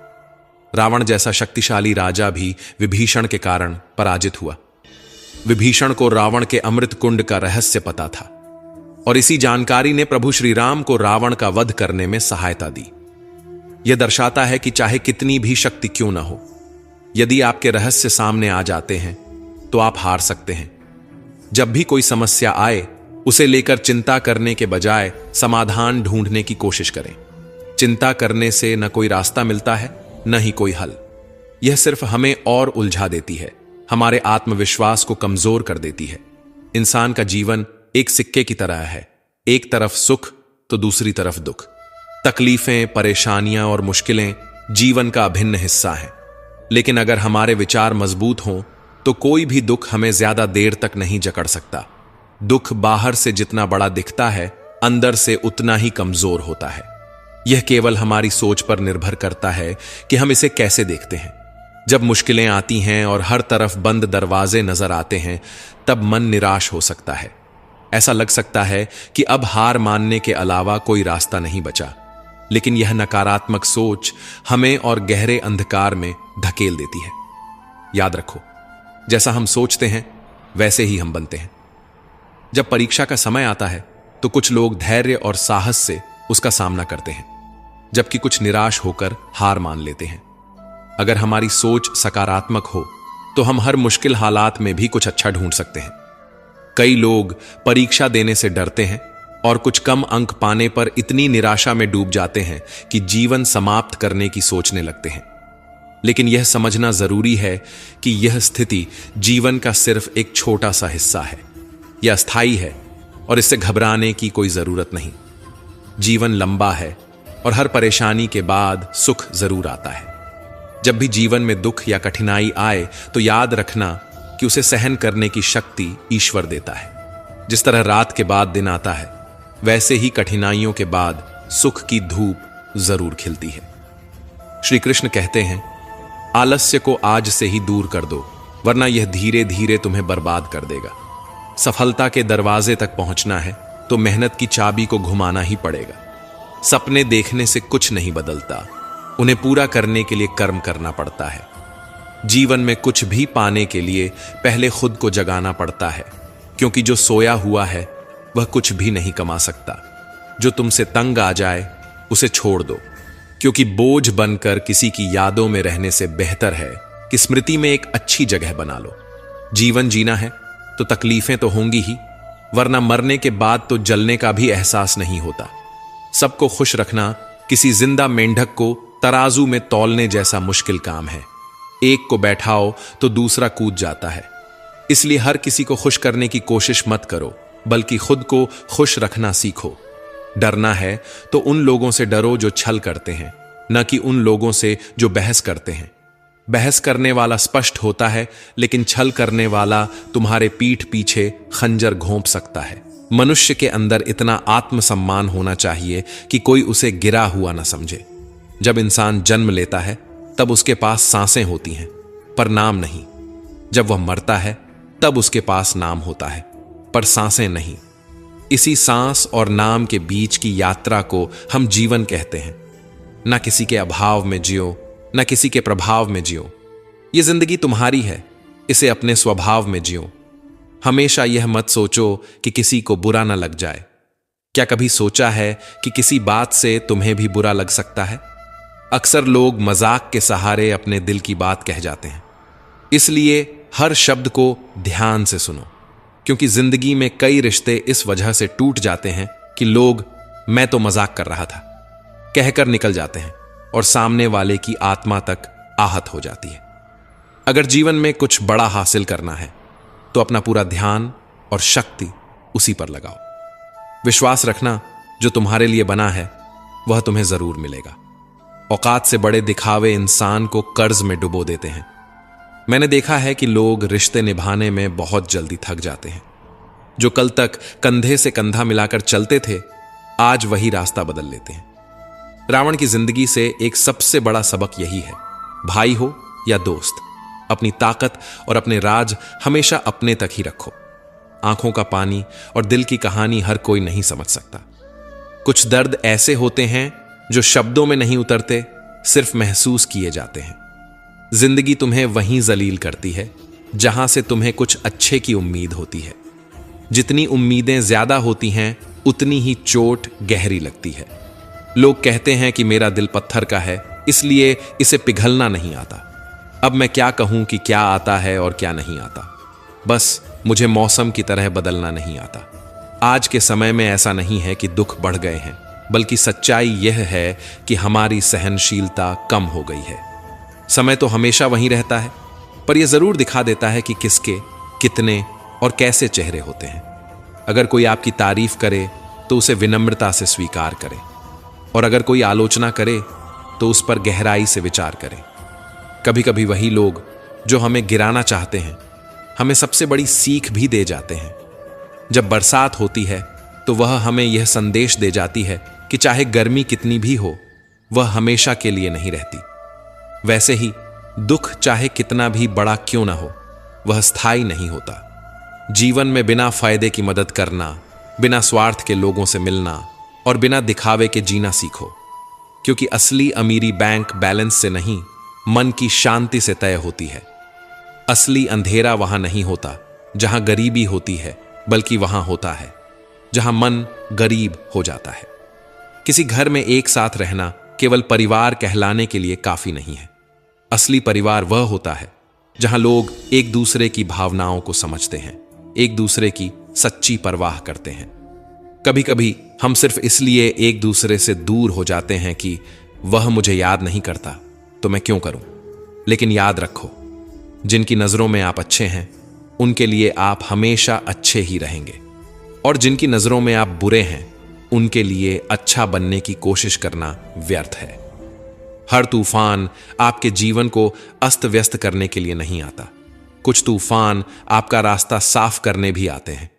रावण जैसा शक्तिशाली राजा भी विभीषण के कारण पराजित हुआ। विभीषण को रावण के अमृत कुंड का रहस्य पता था और इसी जानकारी ने प्रभु श्री राम को रावण का वध करने में सहायता दी। यह दर्शाता है कि चाहे कितनी भी शक्ति क्यों न हो, यदि आपके रहस्य सामने आ जाते हैं तो आप हार सकते हैं। जब भी कोई समस्या आए, उसे लेकर चिंता करने के बजाय समाधान ढूंढने की कोशिश करें। चिंता करने से न कोई रास्ता मिलता है, न ही कोई हल। यह सिर्फ हमें और उलझा देती है, हमारे आत्मविश्वास को कमजोर कर देती है। इंसान का जीवन एक सिक्के की तरह है, एक तरफ सुख तो दूसरी तरफ दुख। तकलीफें, परेशानियां और मुश्किलें जीवन का अभिन्न हिस्सा हैं। लेकिन अगर हमारे विचार मजबूत हों तो कोई भी दुख हमें ज्यादा देर तक नहीं जकड़ सकता। दुख बाहर से जितना बड़ा दिखता है, अंदर से उतना ही कमजोर होता है। यह केवल हमारी सोच पर निर्भर करता है कि हम इसे कैसे देखते हैं। जब मुश्किलें आती हैं और हर तरफ बंद दरवाजे नजर आते हैं, तब मन निराश हो सकता है। ऐसा लग सकता है कि अब हार मानने के अलावा कोई रास्ता नहीं बचा। लेकिन यह नकारात्मक सोच हमें और गहरे अंधकार में धकेल देती है। याद रखो, जैसा हम सोचते हैं वैसे ही हम बनते हैं। जब परीक्षा का समय आता है तो कुछ लोग धैर्य और साहस से उसका सामना करते हैं, जबकि कुछ निराश होकर हार मान लेते हैं। अगर हमारी सोच सकारात्मक हो तो हम हर मुश्किल हालात में भी कुछ अच्छा ढूंढ सकते हैं। कई लोग परीक्षा देने से डरते हैं और कुछ कम अंक पाने पर इतनी निराशा में डूब जाते हैं कि जीवन समाप्त करने की सोचने लगते हैं। लेकिन यह समझना जरूरी है कि यह स्थिति जीवन का सिर्फ एक छोटा सा हिस्सा है। यह अस्थायी है और इससे घबराने की कोई जरूरत नहीं। जीवन लंबा है और हर परेशानी के बाद सुख जरूर आता है। जब भी जीवन में दुख या कठिनाई आए तो याद रखना कि उसे सहन करने की शक्ति ईश्वर देता है। जिस तरह रात के बाद दिन आता है, वैसे ही कठिनाइयों के बाद सुख की धूप जरूर खिलती है। श्री कृष्ण कहते हैं, आलस्य को आज से ही दूर कर दो, वरना यह धीरे धीरे तुम्हें बर्बाद कर देगा। सफलता के दरवाजे तक पहुंचना है तो मेहनत की चाबी को घुमाना ही पड़ेगा। सपने देखने से कुछ नहीं बदलता, उन्हें पूरा करने के लिए कर्म करना पड़ता है। जीवन में कुछ भी पाने के लिए पहले खुद को जगाना पड़ता है, क्योंकि जो सोया हुआ है वह कुछ भी नहीं कमा सकता। जो तुमसे तंग आ जाए उसे छोड़ दो, क्योंकि बोझ बनकर किसी की यादों में रहने से बेहतर है कि स्मृति में एक अच्छी जगह बना लो। जीवन जीना है तो तकलीफें तो होंगी ही, वरना मरने के बाद तो जलने का भी एहसास नहीं होता। सबको खुश रखना किसी जिंदा मेंढक को तराजू में तौलने जैसा मुश्किल काम है। एक को बैठाओ तो दूसरा कूद जाता है। इसलिए हर किसी को खुश करने की कोशिश मत करो, बल्कि खुद को खुश रखना सीखो। डरना है तो उन लोगों से डरो जो छल करते हैं, न कि उन लोगों से जो बहस करते हैं। बहस करने वाला स्पष्ट होता है, लेकिन छल करने वाला तुम्हारे पीठ पीछे खंजर घोंप सकता है। मनुष्य के अंदर इतना आत्मसम्मान होना चाहिए कि कोई उसे गिरा हुआ न समझे। जब इंसान जन्म लेता है तब उसके पास सांसें होती हैं, पर नाम नहीं। जब वह मरता है तब उसके पास नाम होता है, पर सांसें नहीं। इसी सांस और नाम के बीच की यात्रा को हम जीवन कहते हैं। ना किसी के अभाव में जियो, ना किसी के प्रभाव में जियो। ये जिंदगी तुम्हारी है, इसे अपने स्वभाव में जियो। हमेशा यह मत सोचो कि किसी को बुरा ना लग जाए। क्या कभी सोचा है कि किसी बात से तुम्हें भी बुरा लग सकता है? अक्सर लोग मजाक के सहारे अपने दिल की बात कह जाते हैं। इसलिए हर शब्द को ध्यान से सुनो, क्योंकि जिंदगी में कई रिश्ते इस वजह से टूट जाते हैं कि लोग मैं तो मजाक कर रहा था कहकर निकल जाते हैं और सामने वाले की आत्मा तक आहत हो जाती है। अगर जीवन में कुछ बड़ा हासिल करना है तो अपना पूरा ध्यान और शक्ति उसी पर लगाओ। विश्वास रखना, जो तुम्हारे लिए बना है वह तुम्हें जरूर मिलेगा। औकात से बड़े दिखावे इंसान को कर्ज में डुबो देते हैं। मैंने देखा है कि लोग रिश्ते निभाने में बहुत जल्दी थक जाते हैं। जो कल तक कंधे से कंधा मिलाकर चलते थे, आज वही रास्ता बदल लेते हैं। रावण की जिंदगी से एक सबसे बड़ा सबक यही है, भाई हो या दोस्त, अपनी ताकत और अपने राज हमेशा अपने तक ही रखो। आंखों का पानी और दिल की कहानी हर कोई नहीं समझ सकता। कुछ दर्द ऐसे होते हैं जो शब्दों में नहीं उतरते, सिर्फ महसूस किए जाते हैं। जिंदगी तुम्हें वहीं जलील करती है जहां से तुम्हें कुछ अच्छे की उम्मीद होती है। जितनी उम्मीदें ज्यादा होती हैं उतनी ही चोट गहरी लगती है। लोग कहते हैं कि मेरा दिल पत्थर का है, इसलिए इसे पिघलना नहीं आता। अब मैं क्या कहूं कि क्या आता है और क्या नहीं आता। बस मुझे मौसम की तरह बदलना नहीं आता। आज के समय में ऐसा नहीं है कि दुख बढ़ गए हैं, बल्कि सच्चाई यह है कि हमारी सहनशीलता कम हो गई है। समय तो हमेशा वहीं रहता है, पर यह जरूर दिखा देता है कि किसके, कितने और कैसे चेहरे होते हैं। अगर कोई आपकी तारीफ करे तो उसे विनम्रता से स्वीकार करें, और अगर कोई आलोचना करे तो उस पर गहराई से विचार करें। कभी कभी वही लोग जो हमें गिराना चाहते हैं हमें सबसे बड़ी सीख भी दे जाते हैं। जब बरसात होती है तो वह हमें यह संदेश दे जाती है कि चाहे गर्मी कितनी भी हो, वह हमेशा के लिए नहीं रहती। वैसे ही दुख चाहे कितना भी बड़ा क्यों ना हो, वह स्थायी नहीं होता। जीवन में बिना फायदे की मदद करना, बिना स्वार्थ के लोगों से मिलना और बिना दिखावे के जीना सीखो, क्योंकि असली अमीरी बैंक बैलेंस से नहीं, मन की शांति से तय होती है। असली अंधेरा वहां नहीं होता जहां गरीबी होती है, बल्कि वहां होता है जहां मन गरीब हो जाता है। किसी घर में एक साथ रहना केवल परिवार कहलाने के लिए काफी नहीं है। असली परिवार वह होता है जहां लोग एक दूसरे की भावनाओं को समझते हैं, एक दूसरे की सच्ची परवाह करते हैं। कभी कभी हम सिर्फ इसलिए एक दूसरे से दूर हो जाते हैं कि वह मुझे याद नहीं करता तो मैं क्यों करूं। लेकिन याद रखो, जिनकी नजरों में आप अच्छे हैं उनके लिए आप हमेशा अच्छे ही रहेंगे, और जिनकी नजरों में आप बुरे हैं उनके लिए अच्छा बनने की कोशिश करना व्यर्थ है। हर तूफान आपके जीवन को अस्त व्यस्त करने के लिए नहीं आता। कुछ तूफान आपका रास्ता साफ करने भी आते हैं।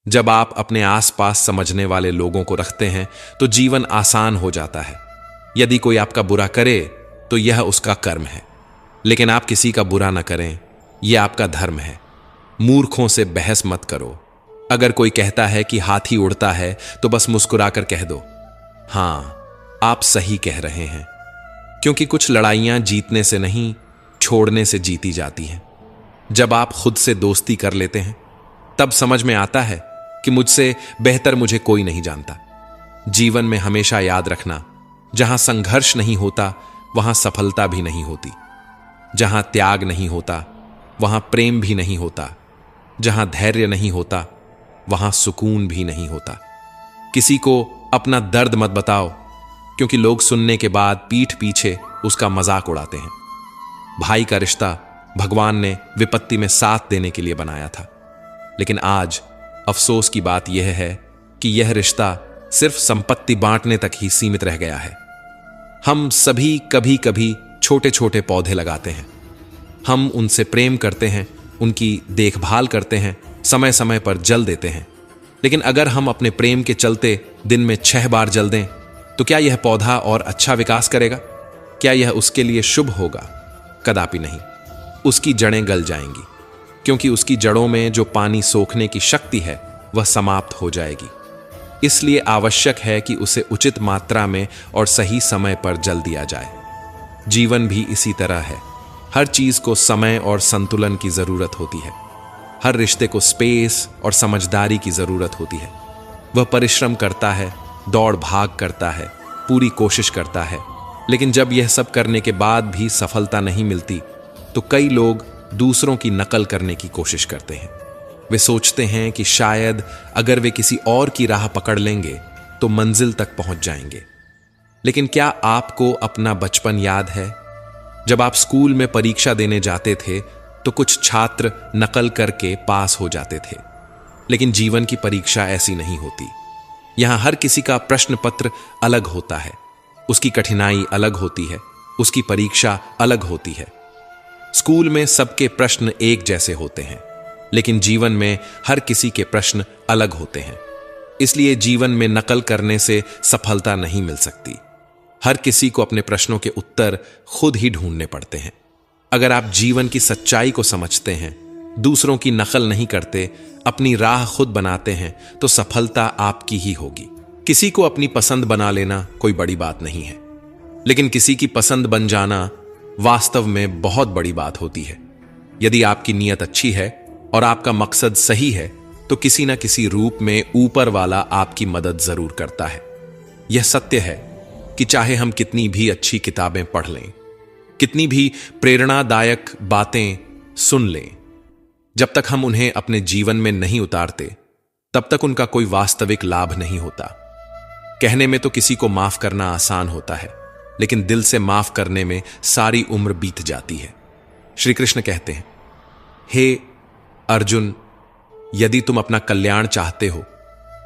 जब आप अपने आसपास समझने वाले लोगों को रखते हैं तो जीवन आसान हो जाता है। यदि कोई आपका बुरा करे तो यह उसका कर्म है, लेकिन आप किसी का बुरा न करें, यह आपका धर्म है। मूर्खों से बहस मत करो। अगर कोई कहता है कि हाथी उड़ता है तो बस मुस्कुराकर कह दो, हां, आप सही कह रहे हैं, क्योंकि कुछ लड़ाइयां जीतने से नहीं, छोड़ने से जीती जाती हैं। जब आप खुद से दोस्ती कर लेते हैं तब समझ में आता है कि मुझसे बेहतर मुझे कोई नहीं जानता। जीवन में हमेशा याद रखना, जहां संघर्ष नहीं होता वहां सफलता भी नहीं होती। जहां त्याग नहीं होता वहां प्रेम भी नहीं होता। जहां धैर्य नहीं होता वहां सुकून भी नहीं होता। किसी को अपना दर्द मत बताओ, क्योंकि लोग सुनने के बाद पीठ पीछे उसका मजाक उड़ाते हैं। भाई का रिश्ता भगवान ने विपत्ति में साथ देने के लिए बनाया था, लेकिन आज अफसोस की बात यह है कि यह रिश्ता सिर्फ संपत्ति बांटने तक ही सीमित रह गया है। हम सभी कभी कभी छोटे छोटे पौधे लगाते हैं। हम उनसे प्रेम करते हैं, उनकी देखभाल करते हैं, समय समय पर जल देते हैं। लेकिन अगर हम अपने प्रेम के चलते दिन में 6 बार जल दें तो क्या यह पौधा और अच्छा विकास करेगा? क्या यह उसके लिए शुभ होगा? कदापि नहीं। उसकी जड़ें गल जाएंगी, क्योंकि उसकी जड़ों में जो पानी सोखने की शक्ति है वह समाप्त हो जाएगी। इसलिए आवश्यक है कि उसे उचित मात्रा में और सही समय पर जल दिया जाए। जीवन भी इसी तरह है। हर चीज को समय और संतुलन की जरूरत होती है। हर रिश्ते को स्पेस और समझदारी की जरूरत होती है। वह परिश्रम करता है, दौड़ भाग करता है, पूरी कोशिश करता है, लेकिन जब यह सब करने के बाद भी सफलता नहीं मिलती तो कई लोग दूसरों की नकल करने की कोशिश करते हैं। वे सोचते हैं कि शायद अगर वे किसी और की राह पकड़ लेंगे तो मंजिल तक पहुंच जाएंगे। लेकिन क्या आपको अपना बचपन याद है? जब आप स्कूल में परीक्षा देने जाते थे तो कुछ छात्र नकल करके पास हो जाते थे, लेकिन जीवन की परीक्षा ऐसी नहीं होती। यहां हर किसी का प्रश्न पत्र अलग होता है, उसकी कठिनाई अलग होती है, उसकी परीक्षा अलग होती है। स्कूल में सबके प्रश्न एक जैसे होते हैं, लेकिन जीवन में हर किसी के प्रश्न अलग होते हैं। इसलिए जीवन में नकल करने से सफलता नहीं मिल सकती। हर किसी को अपने प्रश्नों के उत्तर खुद ही ढूंढने पड़ते हैं। अगर आप जीवन की सच्चाई को समझते हैं, दूसरों की नकल नहीं करते, अपनी राह खुद बनाते हैं, तो सफलता आपकी ही होगी। किसी को अपनी पसंद बना लेना कोई बड़ी बात नहीं है, लेकिन किसी की पसंद बन जाना वास्तव में बहुत बड़ी बात होती है। यदि आपकी नीयत अच्छी है और आपका मकसद सही है तो किसी न किसी रूप में ऊपर वाला आपकी मदद जरूर करता है। यह सत्य है कि चाहे हम कितनी भी अच्छी किताबें पढ़ लें, कितनी भी प्रेरणादायक बातें सुन लें, जब तक हम उन्हें अपने जीवन में नहीं उतारते तब तक उनका कोई वास्तविक लाभ नहीं होता। कहने में तो किसी को माफ करना आसान होता है, लेकिन दिल से माफ करने में सारी उम्र बीत जाती है। श्री कृष्ण कहते हैं, हे अर्जुन, यदि तुम अपना कल्याण चाहते हो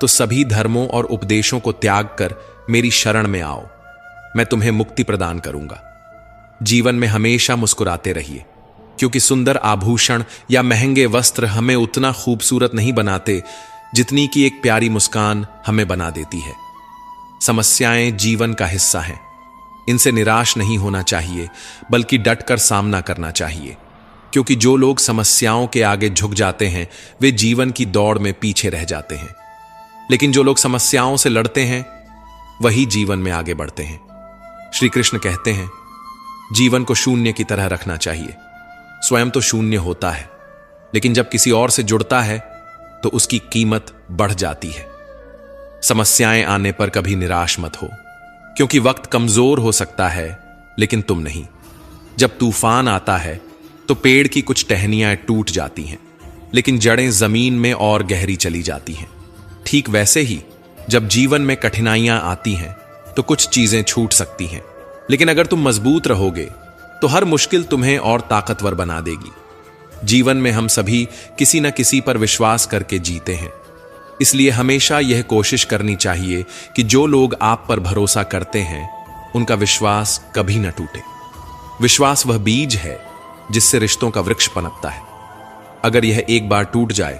तो सभी धर्मों और उपदेशों को त्याग कर मेरी शरण में आओ, मैं तुम्हें मुक्ति प्रदान करूंगा। जीवन में हमेशा मुस्कुराते रहिए, क्योंकि सुंदर आभूषण या महंगे वस्त्र हमें उतना खूबसूरत नहीं बनाते जितनी कि एक प्यारी मुस्कान हमें बना देती है। समस्याएं जीवन का हिस्सा हैं, इनसे निराश नहीं होना चाहिए बल्कि डटकर सामना करना चाहिए, क्योंकि जो लोग समस्याओं के आगे झुक जाते हैं वे जीवन की दौड़ में पीछे रह जाते हैं, लेकिन जो लोग समस्याओं से लड़ते हैं वही जीवन में आगे बढ़ते हैं। श्री कृष्ण कहते हैं, जीवन को शून्य की तरह रखना चाहिए। स्वयं तो शून्य होता है, लेकिन जब किसी और से जुड़ता है तो उसकी कीमत बढ़ जाती है। समस्याएं आने पर कभी निराश मत हो, क्योंकि वक्त कमजोर हो सकता है लेकिन तुम नहीं। जब तूफान आता है तो पेड़ की कुछ टहनियां टूट जाती हैं, लेकिन जड़ें जमीन में और गहरी चली जाती हैं। ठीक वैसे ही जब जीवन में कठिनाइयां आती हैं तो कुछ चीजें छूट सकती हैं, लेकिन अगर तुम मजबूत रहोगे तो हर मुश्किल तुम्हें और ताकतवर बना देगी। जीवन में हम सभी किसी न किसी पर विश्वास करके जीते हैं, इसलिए हमेशा यह कोशिश करनी चाहिए कि जो लोग आप पर भरोसा करते हैं उनका विश्वास कभी न टूटे। विश्वास वह बीज है जिससे रिश्तों का वृक्ष पनपता है। अगर यह एक बार टूट जाए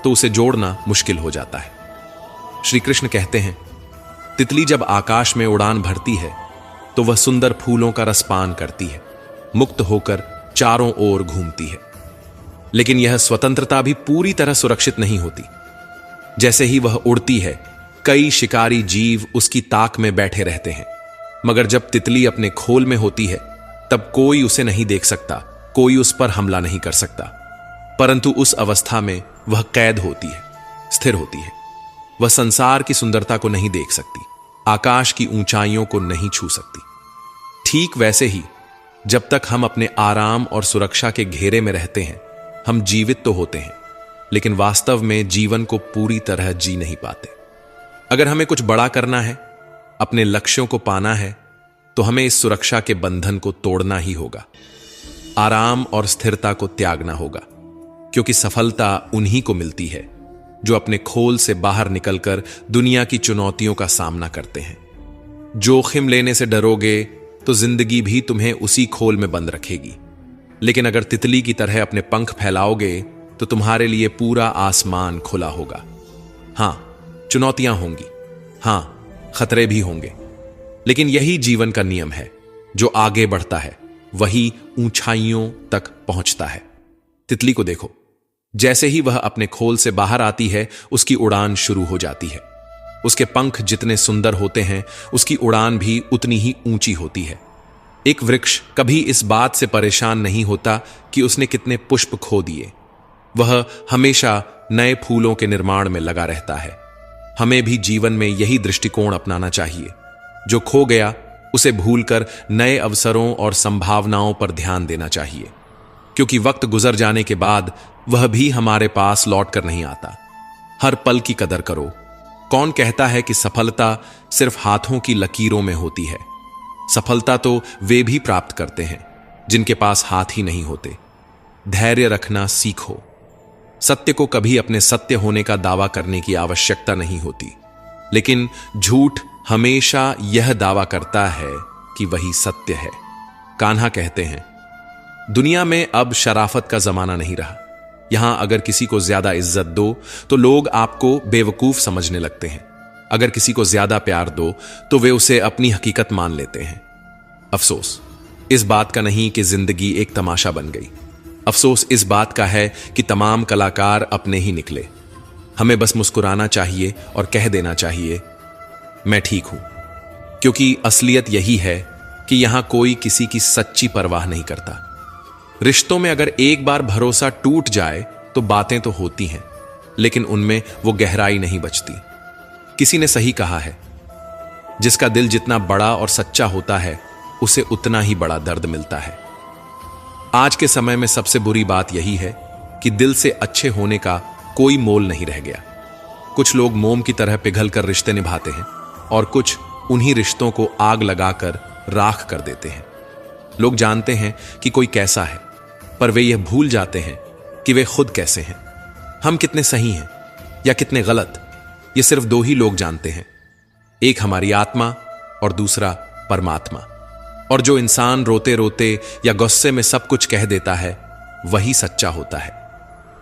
तो उसे जोड़ना मुश्किल हो जाता है। श्री कृष्ण कहते हैं, तितली जब आकाश में उड़ान भरती है तो वह सुंदर फूलों का रसपान करती है, मुक्त होकर चारों ओर घूमती है, लेकिन यह स्वतंत्रता भी पूरी तरह सुरक्षित नहीं होती। जैसे ही वह उड़ती है, कई शिकारी जीव उसकी ताक में बैठे रहते हैं, मगर जब तितली अपने खोल में होती है तब कोई उसे नहीं देख सकता, कोई उस पर हमला नहीं कर सकता। परंतु उस अवस्था में वह कैद होती है, स्थिर होती है। वह संसार की सुंदरता को नहीं देख सकती, आकाश की ऊंचाइयों को नहीं छू सकती। ठीक वैसे ही जब तक हम अपने आराम और सुरक्षा के घेरे में रहते हैं, हम जीवित तो होते हैं, लेकिन वास्तव में जीवन को पूरी तरह जी नहीं पाते। अगर हमें कुछ बड़ा करना है, अपने लक्ष्यों को पाना है, तो हमें इस सुरक्षा के बंधन को तोड़ना ही होगा। आराम और स्थिरता को त्यागना होगा, क्योंकि सफलता उन्हीं को मिलती है जो अपने खोल से बाहर निकलकर दुनिया की चुनौतियों का सामना करते हैं। जोखिम लेने से डरोगे तो जिंदगी भी तुम्हें उसी खोल में बंद रखेगी, लेकिन अगर तितली की तरह अपने पंख फैलाओगे तो तुम्हारे लिए पूरा आसमान खुला होगा। हां, चुनौतियां होंगी, हां, खतरे भी होंगे, लेकिन यही जीवन का नियम है। जो आगे बढ़ता है वही ऊंचाइयों तक पहुंचता है। तितली को देखो, जैसे ही वह अपने खोल से बाहर आती है उसकी उड़ान शुरू हो जाती है। उसके पंख जितने सुंदर होते हैं उसकी उड़ान भी उतनी ही ऊंची होती है। एक वृक्ष कभी इस बात से परेशान नहीं होता कि उसने कितने पुष्प खो दिए, वह हमेशा नए फूलों के निर्माण में लगा रहता है। हमें भी जीवन में यही दृष्टिकोण अपनाना चाहिए। जो खो गया उसे भूलकर नए अवसरों और संभावनाओं पर ध्यान देना चाहिए, क्योंकि वक्त गुजर जाने के बाद वह भी हमारे पास लौट कर नहीं आता। हर पल की कदर करो। कौन कहता है कि सफलता सिर्फ हाथों की लकीरों में होती है? सफलता तो वे भी प्राप्त करते हैं जिनके पास हाथ ही नहीं होते। धैर्य रखना सीखो। सत्य को कभी अपने सत्य होने का दावा करने की आवश्यकता नहीं होती, लेकिन झूठ हमेशा यह दावा करता है कि वही सत्य है। कान्हा कहते हैं, दुनिया में अब शराफत का जमाना नहीं रहा। यहां अगर किसी को ज्यादा इज्जत दो तो लोग आपको बेवकूफ समझने लगते हैं। अगर किसी को ज्यादा प्यार दो तो वे उसे अपनी हकीकत मान लेते हैं। अफसोस इस बात का नहीं कि जिंदगी एक तमाशा बन गई। अफसोस इस बात का है कि तमाम कलाकार अपने ही निकले। हमें बस मुस्कुराना चाहिए और कह देना चाहिए, मैं ठीक हूं, क्योंकि असलियत यही है कि यहां कोई किसी की सच्ची परवाह नहीं करता। रिश्तों में अगर एक बार भरोसा टूट जाए तो बातें तो होती हैं, लेकिन उनमें वो गहराई नहीं बचती। किसी ने सही कहा है, जिसका दिल जितना बड़ा और सच्चा होता है उसे उतना ही बड़ा दर्द मिलता है। आज के समय में सबसे बुरी बात यही है कि दिल से अच्छे होने का कोई मोल नहीं रह गया। कुछ लोग मोम की तरह पिघलकर रिश्ते निभाते हैं और कुछ उन्हीं रिश्तों को आग लगाकर राख कर देते हैं। लोग जानते हैं कि कोई कैसा है, पर वे यह भूल जाते हैं कि वे खुद कैसे हैं। हम कितने सही हैं या कितने गलत, ये सिर्फ दो ही लोग जानते हैं, एक हमारी आत्मा और दूसरा परमात्मा। और जो इंसान रोते रोते या गुस्से में सब कुछ कह देता है वही सच्चा होता है,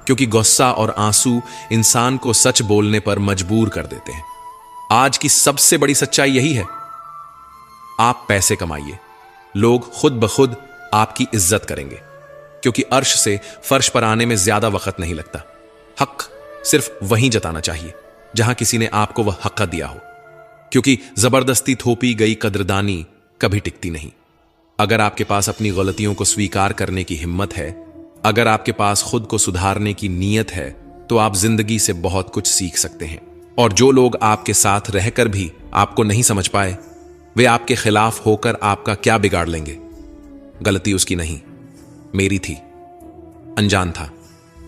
क्योंकि गुस्सा और आंसू इंसान को सच बोलने पर मजबूर कर देते हैं। आज की सबसे बड़ी सच्चाई यही है, आप पैसे कमाइए, लोग खुद ब खुद आपकी इज्जत करेंगे, क्योंकि अर्श से फर्श पर आने में ज्यादा वक्त नहीं लगता। हक सिर्फ वहीं जताना चाहिए जहां किसी ने आपको वह हक दिया हो, क्योंकि जबरदस्ती थोपी गई कद्रदानी कभी टिकती नहीं। अगर आपके पास अपनी गलतियों को स्वीकार करने की हिम्मत है, अगर आपके पास खुद को सुधारने की नीयत है, तो आप जिंदगी से बहुत कुछ सीख सकते हैं। और जो लोग आपके साथ रहकर भी आपको नहीं समझ पाए, वे आपके खिलाफ होकर आपका क्या बिगाड़ लेंगे। गलती उसकी नहीं, मेरी थी। अनजान था,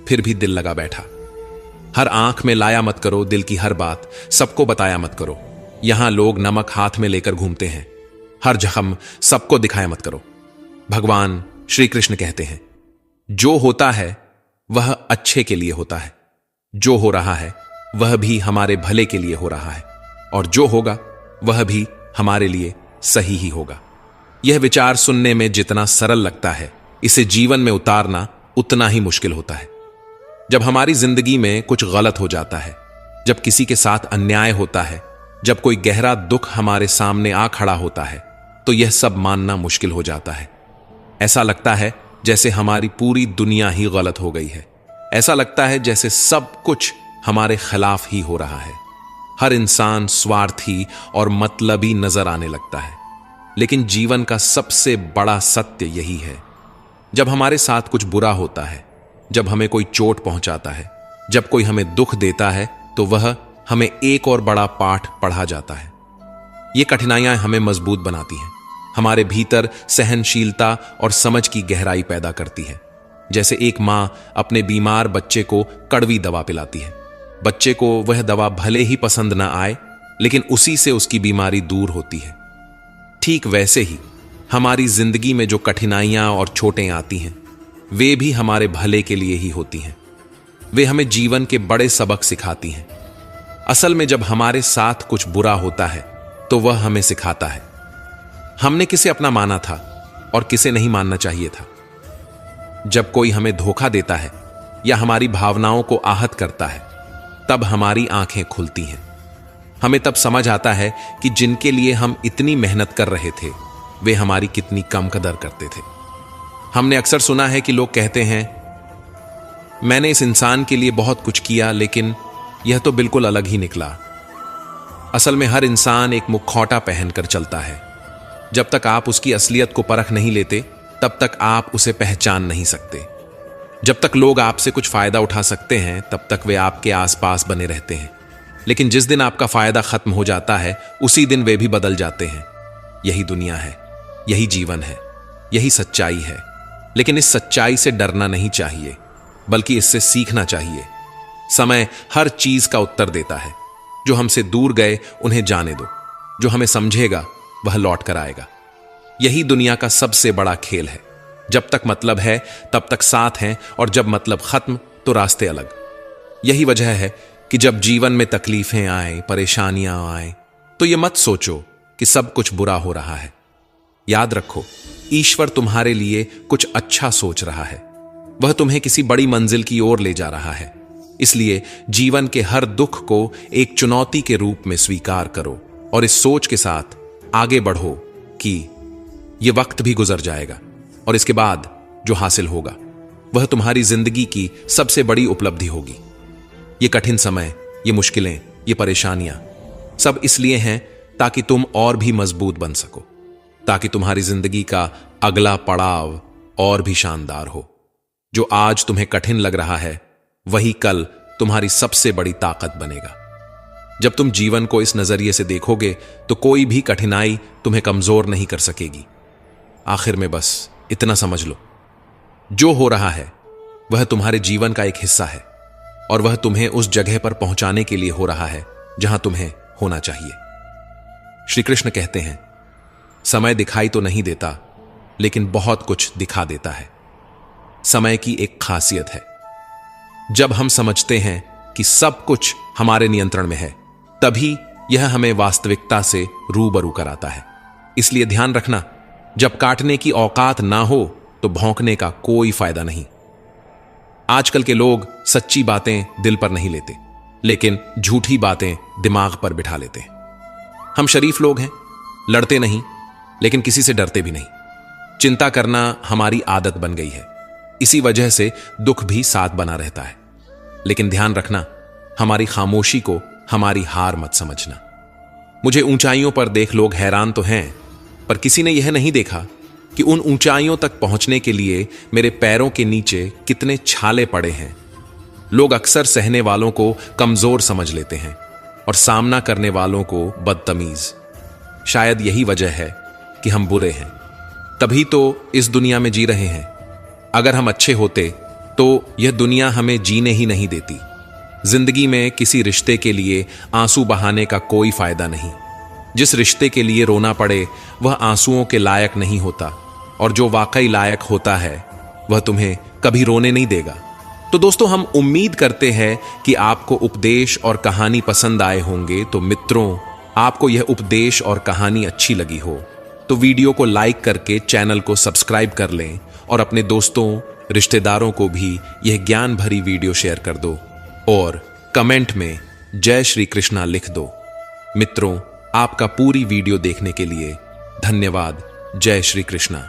फिर भी दिल लगा बैठा। हर आंख में लाया मत करो दिल की हर बात, सबको बताया मत करो। यहां लोग नमक हाथ में लेकर घूमते हैं, हर जख्म सबको दिखाया मत करो। भगवान श्री कृष्ण कहते हैं, जो होता है वह अच्छे के लिए होता है, जो हो रहा है वह भी हमारे भले के लिए हो रहा है, और जो होगा वह भी हमारे लिए सही ही होगा। यह विचार सुनने में जितना सरल लगता है, इसे जीवन में उतारना उतना ही मुश्किल होता है। जब हमारी जिंदगी में कुछ गलत हो जाता है, जब किसी के साथ अन्याय होता है, जब कोई गहरा दुख हमारे सामने आ खड़ा होता है, तो यह सब मानना मुश्किल हो जाता है। ऐसा लगता है जैसे हमारी पूरी दुनिया ही गलत हो गई है। ऐसा लगता है जैसे सब कुछ हमारे खिलाफ ही हो रहा है। हर इंसान स्वार्थी और मतलबी नजर आने लगता है। लेकिन जीवन का सबसे बड़ा सत्य यही है, जब हमारे साथ कुछ बुरा होता है, जब हमें कोई चोट पहुंचाता है, जब कोई हमें दुख देता है, तो वह हमें एक और बड़ा पाठ पढ़ा जाता है। ये कठिनाइयां हमें मजबूत बनाती हैं, हमारे भीतर सहनशीलता और समझ की गहराई पैदा करती है। जैसे एक मां अपने बीमार बच्चे को कड़वी दवा पिलाती है। बच्चे को वह दवा भले ही पसंद ना आए, लेकिन उसी से उसकी बीमारी दूर होती है। ठीक वैसे ही हमारी जिंदगी में जो कठिनाइयां और चोटें आती हैं, वे भी हमारे भले के लिए ही होती हैं। वे हमें जीवन के बड़े सबक सिखाती हैं। असल में जब हमारे साथ कुछ बुरा होता है, तो वह हमें सिखाता है हमने किसे अपना माना था और किसे नहीं मानना चाहिए था। जब कोई हमें धोखा देता है या हमारी भावनाओं को आहत करता है, तब हमारी आंखें खुलती हैं। हमें तब समझ आता है कि जिनके लिए हम इतनी मेहनत कर रहे थे, वे हमारी कितनी कम कदर करते थे। हमने अक्सर सुना है कि लोग कहते हैं, मैंने इस इंसान के लिए बहुत कुछ किया, लेकिन यह तो बिल्कुल अलग ही निकला। असल में हर इंसान एक मुखौटा पहनकर चलता है। जब तक आप उसकी असलियत को परख नहीं लेते, तब तक आप उसे पहचान नहीं सकते। जब तक लोग आपसे कुछ फायदा उठा सकते हैं, तब तक वे आपके आसपास बने रहते हैं। लेकिन जिस दिन आपका फायदा खत्म हो जाता है, उसी दिन वे भी बदल जाते हैं। यही दुनिया है, यही जीवन है, यही सच्चाई है। लेकिन इस सच्चाई से डरना नहीं चाहिए, बल्कि इससे सीखना चाहिए। समय हर चीज का उत्तर देता है। जो हमसे दूर गए उन्हें जाने दो, जो हमें समझेगा वह लौट कर आएगा। यही दुनिया का सबसे बड़ा खेल है। जब तक मतलब है तब तक साथ हैं, और जब मतलब खत्म तो रास्ते अलग। यही वजह है कि जब जीवन में तकलीफें आए, परेशानियां आए, तो यह मत सोचो कि सब कुछ बुरा हो रहा है। याद रखो, ईश्वर तुम्हारे लिए कुछ अच्छा सोच रहा है। वह तुम्हें किसी बड़ी मंजिल की ओर ले जा रहा है। इसलिए जीवन के हर दुख को एक चुनौती के रूप में स्वीकार करो, और इस सोच के साथ आगे बढ़ो कि यह वक्त भी गुजर जाएगा, और इसके बाद जो हासिल होगा वह तुम्हारी जिंदगी की सबसे बड़ी उपलब्धि होगी। ये कठिन समय, ये मुश्किलें, ये परेशानियां सब इसलिए हैं ताकि तुम और भी मजबूत बन सको। ताकि तुम्हारी जिंदगी का अगला पड़ाव और भी शानदार हो। जो आज तुम्हें कठिन लग रहा है वही कल तुम्हारी सबसे बड़ी ताकत बनेगा। जब तुम जीवन को इस नजरिए से देखोगे तो कोई भी कठिनाई तुम्हें कमजोर नहीं कर सकेगी। आखिर में बस इतना समझ लो, जो हो रहा है वह तुम्हारे जीवन का एक हिस्सा है और वह तुम्हें उस जगह पर पहुंचाने के लिए हो रहा है जहां तुम्हें होना चाहिए। श्री कृष्ण कहते हैं, समय दिखाई तो नहीं देता लेकिन बहुत कुछ दिखा देता है। समय की एक खासियत है, जब हम समझते हैं कि सब कुछ हमारे नियंत्रण में है तभी यह हमें वास्तविकता से रूबरू कराता है। इसलिए ध्यान रखना, जब काटने की औकात ना हो तो भौंकने का कोई फायदा नहीं। आजकल के लोग सच्ची बातें दिल पर नहीं लेते लेकिन झूठी बातें दिमाग पर बिठा लेते हैं। हम शरीफ लोग हैं, लड़ते नहीं लेकिन किसी से डरते भी नहीं। चिंता करना हमारी आदत बन गई है, इसी वजह से दुख भी साथ बना रहता है। लेकिन ध्यान रखना, हमारी खामोशी को हमारी हार मत समझना। मुझे ऊंचाइयों पर देख लोग हैरान तो हैं, पर किसी ने यह नहीं देखा कि उन ऊंचाइयों तक पहुंचने के लिए मेरे पैरों के नीचे कितने छाले पड़े हैं। लोग अक्सर सहने वालों को कमजोर समझ लेते हैं और सामना करने वालों को बदतमीज। शायद यही वजह है कि हम बुरे हैं, तभी तो इस दुनिया में जी रहे हैं। अगर हम अच्छे होते तो यह दुनिया हमें जीने ही नहीं देती। जिंदगी में किसी रिश्ते के लिए आंसू बहाने का कोई फायदा नहीं। जिस रिश्ते के लिए रोना पड़े वह आंसुओं के लायक नहीं होता, और जो वाकई लायक होता है वह तुम्हें कभी रोने नहीं देगा। तो दोस्तों, हम उम्मीद करते हैं कि आपको उपदेश और कहानी पसंद आए होंगे। तो मित्रों, आपको यह उपदेश और कहानी अच्छी लगी हो तो वीडियो को लाइक करके चैनल को सब्सक्राइब कर लें और अपने दोस्तों, रिश्तेदारों को भी यह ज्ञान भरी वीडियो शेयर कर दो और कमेंट में जय श्री कृष्णा लिख दो। मित्रों, आपका पूरी वीडियो देखने के लिए धन्यवाद। जय श्री कृष्णा।